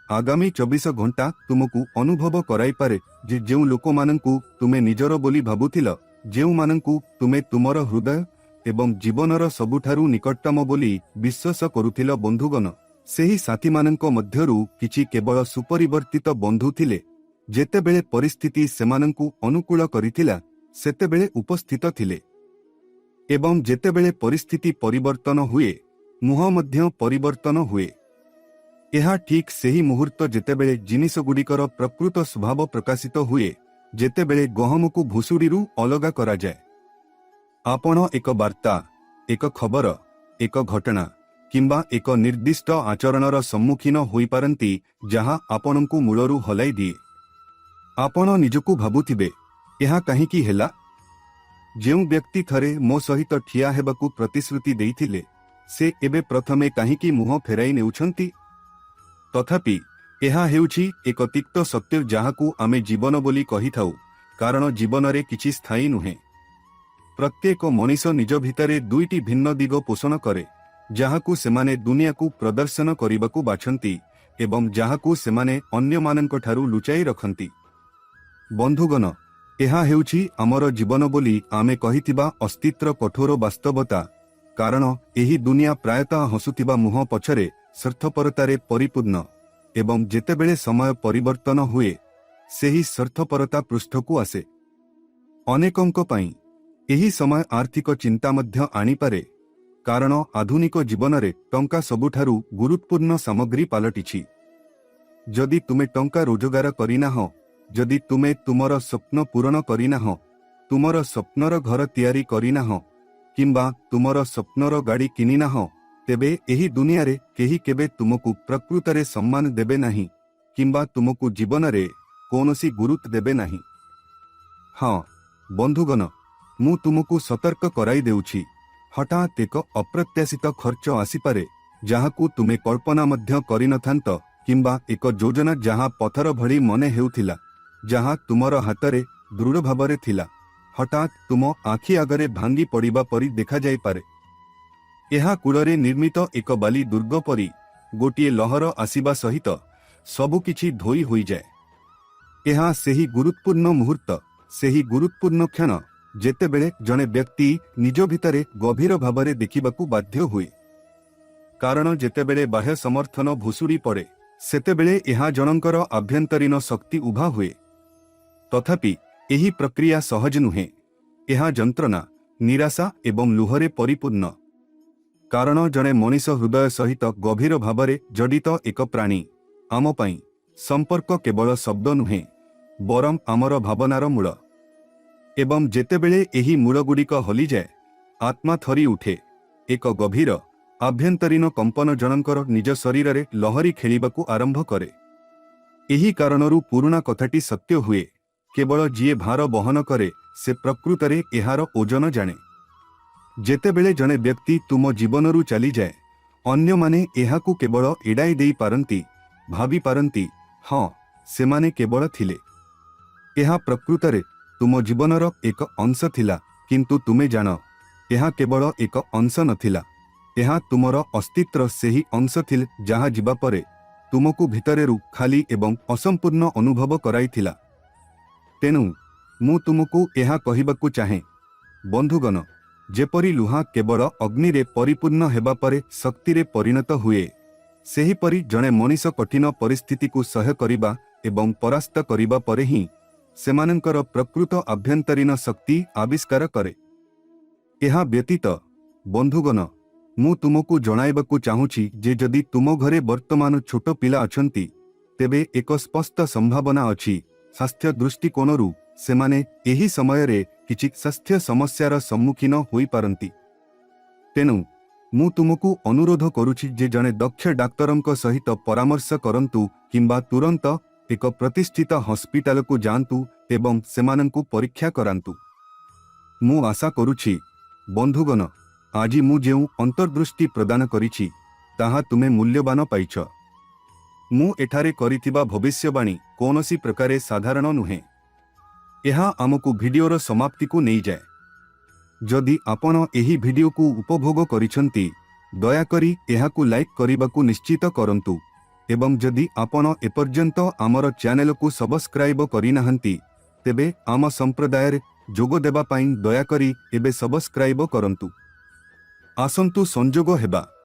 ଆଗାମୀ 24 ଘଣ୍ଟା ତୁମକୁ ଅନୁଭବ କରାଇପାରେ ଯେ ଯେଉଁ ଲୋକମାନଙ୍କୁ ତୁମେ ନିଜର ବୋଲି ଭାବୁଥିଲ, ଯେଉଁମାନଙ୍କୁ ତୁମେ ତୁମର ହୃଦୟ ଏବଂ ଜୀବନର ସବୁଠାରୁ ନିକଟତମ ବୋଲି ବିଶ୍ୱାସ କରୁଥିଲ, ବନ୍ଧୁଗଣ, ସେହି ସାଥୀମାନଙ୍କ ମଧ୍ୟରୁ କିଛି କେବଳ ସୁପରିବର୍ତ୍ତିତ ବନ୍ଧୁ ଥିଲେ, ଯେତେବେଳେ ପରିସ୍ଥିତି ସେମାନଙ୍କୁ ଅନୁକୂଳ କରିଥିଲା ସେତେବେଳେ ଉପସ୍ଥିତ ଥିଲେ। ଏବଂ ଯେତେବେଳେ ପରିସ୍ଥିତି ପରିବର୍ତ୍ତନ ହୁଏ, ମୁହଁ ମଧ୍ୟ ପରିବର୍ତ୍ତନ ହୁଏ। ଏହା ଠିକ୍ ସେହି ମୁହୂର୍ତ୍ତ ଯେତେବେଳେ ଜିନିଷଗୁଡ଼ିକର ପ୍ରକୃତ ସ୍ୱଭାବ ପ୍ରକାଶିତ ହୁଏ, ଯେତେବେଳେ ଗହମକୁ ଭୁଷୁଡ଼ିରୁ ଅଲଗା କରାଯାଏ। ଆପଣ ଏକ ବାର୍ତ୍ତା, ଏକ ଖବର, ଏକ ଘଟଣା କିମ୍ବା ଏକ ନିର୍ଦ୍ଦିଷ୍ଟ ଆଚରଣର ସମ୍ମୁଖୀନ ହୋଇପାରନ୍ତି ଯାହା ଆପଣଙ୍କୁ ମୂଳରୁ ହଲାଇ ଦିଏ। ଆପଣ ନିଜକୁ ଭାବୁଥିବେ, ଏହା କାହିଁକି ହେଲା? ଯେଉଁ ବ୍ୟକ୍ତି ଥରେ ମୋ ସହିତ ଠିଆ ହେବାକୁ ପ୍ରତିଶ୍ରୁତି ଦେଇଥିଲେ, ସେ ଏବେ ପ୍ରଥମେ କାହିଁକି ମୁହଁ ଫେରାଇ ନେଉଛନ୍ତି? ତଥାପି ଏହା ହେଉଛି ଏକ ତିକ୍ତ ସତ୍ୟ ଯାହାକୁ ଆମେ ଜୀବନ ବୋଲି କହିଥାଉ, କାରଣ ଜୀବନରେ କିଛି ସ୍ଥାୟୀ ନୁହେଁ। ପ୍ରତ୍ୟେକ ମଣିଷ ନିଜ ଭିତରେ ଦୁଇଟି ଭିନ୍ନ ଦିଗ ପୋଷଣ କରେ, ଯାହାକୁ ସେମାନେ ଦୁନିଆକୁ ପ୍ରଦର୍ଶନ କରିବାକୁ ବାଛନ୍ତି ଏବଂ ଯାହାକୁ ସେମାନେ ଅନ୍ୟମାନଙ୍କଠାରୁ ଲୁଚାଇ ରଖନ୍ତି। ବନ୍ଧୁଗଣ, ଏହା ହେଉଛି ଆମର ଜୀବନ ବୋଲି ଆମେ କହିଥିବା ଅସ୍ତିତ୍ୱର କଠୋର ବାସ୍ତବତା, କାରଣ ଏହି ଦୁନିଆ ପ୍ରାୟତଃ ହସୁଥିବା ମୁହଁ ପଛରେ ସ୍ୱାର୍ଥପରତାରେ ପରିପୂର୍ଣ୍ଣ ଏବଂ ଯେତେବେଳେ ସମୟ ପରିବର୍ତ୍ତନ ହୁଏ, ସେହି ସ୍ୱାର୍ଥପରତା ପୃଷ୍ଠକୁ ଆସେ। ଅନେକଙ୍କ ପାଇଁ ଏହି ସମୟ ଆର୍ଥିକ ଚିନ୍ତା ମଧ୍ୟ ଆଣିପାରେ, କାରଣ ଆଧୁନିକ ଜୀବନରେ ଟଙ୍କା ସବୁଠାରୁ ଗୁରୁତ୍ୱପୂର୍ଣ୍ଣ ସାମଗ୍ରୀ ପାଲଟିଛି। ଯଦି ତୁମେ ଟଙ୍କା ରୋଜଗାର କରିନାହଁ, ଯଦି ତୁମେ ତୁମର ସ୍ୱପ୍ନ ପୂରଣ କରିନାହଁ, ତୁମର ସ୍ୱପ୍ନର ଘର ତିଆରି କରିନାହଁ କିମ୍ବା ତୁମର ସ୍ୱପ୍ନର ଗାଡ଼ି କିଣିନାହଁ, ତେବେ ଏହି ଦୁନିଆରେ କେହି କେବେ ତୁମକୁ ପ୍ରକୃତରେ ସମ୍ମାନ ଦେବେ ନାହିଁ କିମ୍ବା ତୁମକୁ ଜୀବନରେ କୌଣସି ଗୁରୁତ୍ୱ ଦେବେ ନାହିଁ। ହଁ ବନ୍ଧୁଗଣ, ମୁଁ ତୁମକୁ ସତର୍କ କରାଇ ଦେଉଛି, ହଠାତ୍ ଏକ ଅପ୍ରତ୍ୟାଶିତ ଖର୍ଚ୍ଚ ଆସିପାରେ ଯାହାକୁ ତୁମେ କଳ୍ପନା ମଧ୍ୟ କରିନଥାନ୍ତ, କିମ୍ବା ଏକ ଯୋଜନା ଯାହା ପଥର ଭଳି ମନେ ହେଉଥିଲା, ଯାହା ତୁମର ହାତରେ ଦୃଢ଼ ଭାବରେ ଥିଲା, ହଠାତ୍ ତୁମ ଆଖି ଆଗରେ ଭାଙ୍ଗି ପଡ଼ିବା ପରି ଦେଖାଯାଇପାରେ। ଏହା କୂଳରେ ନିର୍ମିତ ଏକ ବାଲି ଦୁର୍ଗ ପରି ଗୋଟିଏ ଲହର ଆସିବା ସହିତ ସବୁକିଛି ଧୋଇ ହୋଇଯାଏ। ଏହା ସେହି ଗୁରୁତ୍ୱପୂର୍ଣ୍ଣ ମୁହୂର୍ତ୍ତ, ସେହି ଗୁରୁତ୍ୱପୂର୍ଣ୍ଣ କ୍ଷଣ ଯେତେବେଳେ ଜଣେ ବ୍ୟକ୍ତି ନିଜ ଭିତରେ ଗଭୀର ଭାବରେ ଦେଖିବାକୁ ବାଧ୍ୟ ହୁଏ। କାରଣ ଯେତେବେଳେ ବାହ୍ୟ ସମର୍ଥନ ଭୁଷୁଡ଼ି ପଡ଼େ, ସେତେବେଳେ ଏହା ଜଣଙ୍କର ଆଭ୍ୟନ୍ତରୀଣ ଶକ୍ତି ଉଭା ହୁଏ। ତଥାପି ଏହି ପ୍ରକ୍ରିୟା ସହଜ ନୁହେଁ। ଏହା ଯନ୍ତ୍ରଣା, ନିରାଶା ଏବଂ ଲୁହରେ ପରିପୂର୍ଣ୍ଣ। କାରଣ ଜଣେ ମଣିଷ ହୃଦୟ ସହିତ ଗଭୀର ଭାବରେ ଜଡ଼ିତ ଏକ ପ୍ରାଣୀ। ଆମ ପାଇଁ ସମ୍ପର୍କ କେବଳ ଶବ୍ଦ ନୁହେଁ, ବରଂ ଆମର ଭାବନାର ମୂଳ। ଏବଂ ଯେତେବେଳେ ଏହି ମୂଳଗୁଡ଼ିକ ହଲିଯାଏ, ଆତ୍ମା ଥରି ଉଠେ। ଏକ ଗଭୀର ଆଭ୍ୟନ୍ତରୀଣ କମ୍ପନ ଜଣଙ୍କର ନିଜ ଶରୀରରେ ଲହରୀ ଖେଳିବାକୁ ଆରମ୍ଭ କରେ। ଏହି କାରଣରୁ ପୁରୁଣା କଥାଟି ସତ୍ୟ ହୁଏ, କେବଳ ଯିଏ ଭାର ବହନ କରେ ସେ ପ୍ରକୃତରେ ଏହାର ଓଜନ ଜାଣେ। ଯେତେବେଳେ ଜଣେ ବ୍ୟକ୍ତି ତୁମ ଜୀବନରୁ ଚାଲିଯାଏ, ଅନ୍ୟମାନେ ଏହାକୁ କେବଳ ଏଡ଼ାଇ ଦେଇପାରନ୍ତି, ଭାବିପାରନ୍ତି, ହଁ ସେମାନେ କେବଳ ଥିଲେ। ଏହା ପ୍ରକୃତରେ ତୁମ ଜୀବନର ଏକ ଅଂଶ ଥିଲା, କିନ୍ତୁ ତୁମେ ଜାଣ, ଏହା କେବଳ ଏକ ଅଂଶ ନଥିଲା। ଏହା ତୁମର ଅସ୍ତିତ୍ୱର ସେହି ଅଂଶ ଥିଲା ଯାହା ଯିବା ପରେ ତୁମକୁ ଭିତରରୁ ଖାଲି ଏବଂ ଅସମ୍ପୂର୍ଣ୍ଣ ଅନୁଭବ କରାଇଥିଲା। ତେଣୁ ମୁଁ ତୁମକୁ ଏହା କହିବାକୁ ଚାହେଁ, ବନ୍ଧୁଗଣ, ଯେପରି ଲୁହା କେବଳ ଅଗ୍ନିରେ ପରିପୂର୍ଣ୍ଣ ହେବା ପରେ ଶକ୍ତିରେ ପରିଣତ ହୁଏ, ସେହିପରି ଜଣେ ମଣିଷ କଠିନ ପରିସ୍ଥିତିକୁ ସହ୍ୟ କରିବା ଏବଂ ପରାସ୍ତ କରିବା ପରେ ହିଁ ସେମାନଙ୍କର ପ୍ରକୃତ ଆଭ୍ୟନ୍ତରୀଣ ଶକ୍ତି ଆବିଷ୍କାର କରେ। ଏହା ବ୍ୟତୀତ ବନ୍ଧୁଗଣ, ମୁଁ ତୁମକୁ ଜଣାଇବାକୁ ଚାହୁଁଛି ଯେ ଯଦି ତୁମ ଘରେ ବର୍ତ୍ତମାନ ଛୋଟ ପିଲା ଅଛନ୍ତି, ତେବେ ଏକ ସ୍ପଷ୍ଟ ସମ୍ଭାବନା ଅଛି ସ୍ୱାସ୍ଥ୍ୟ ଦୃଷ୍ଟିକୋଣରୁ ସେମାନେ ଏହି ସମୟରେ କିଛି ସ୍ୱାସ୍ଥ୍ୟ ସମସ୍ୟାର ସମ୍ମୁଖୀନ ହୋଇପାରନ୍ତି। ତେଣୁ ମୁଁ ତୁମକୁ ଅନୁରୋଧ କରୁଛି ଯେ ଜଣେ ଦକ୍ଷ ଡାକ୍ତରଙ୍କ ସହିତ ପରାମର୍ଶ କରନ୍ତୁ କିମ୍ବା ତୁରନ୍ତ ଏକ ପ୍ରତିଷ୍ଠିତ ହସ୍ପିଟାଲକୁ ଯାଆନ୍ତୁ ଏବଂ ସେମାନଙ୍କୁ ପରୀକ୍ଷା କରାନ୍ତୁ। ମୁଁ ଆଶା କରୁଛି ବନ୍ଧୁଗଣ, ଆଜି ମୁଁ ଯେଉଁ ଅନ୍ତର୍ଦୃଷ୍ଟି ପ୍ରଦାନ କରିଛି ତାହା ତୁମେ ମୂଲ୍ୟବାନ ପାଇଛ। ମୁଁ ଏଠାରେ କରିଥିବା ଭବିଷ୍ୟବାଣୀ କୌଣସି ପ୍ରକାରେ ସାଧାରଣ ନୁହେଁ। ଏହା ଆମକୁ ଭିଡିଓର ସମାପ୍ତିକୁ ନେଇଯାଏ। ଯଦି ଆପଣ ଏହି ଭିଡିଓକୁ ଉପଭୋଗ କରିଛନ୍ତି, ଦୟାକରି ଏହାକୁ ଲାଇକ୍ କରିବାକୁ ନିଶ୍ଚିତ କରନ୍ତୁ ଏବଂ ଯଦି ଆପଣ ଏପର୍ଯ୍ୟନ୍ତ ଆମର ଚ୍ୟାନେଲକୁ ସବସ୍କ୍ରାଇବ କରିନାହାନ୍ତି, ତେବେ ଆମ ସମ୍ପ୍ରଦାୟରେ ଯୋଗ ଦେବା ପାଇଁ ଦୟାକରି ଏବେ ସବସ୍କ୍ରାଇବ କରନ୍ତୁ। ଆସନ୍ତୁ ସଂଯୋଗ ହେବା।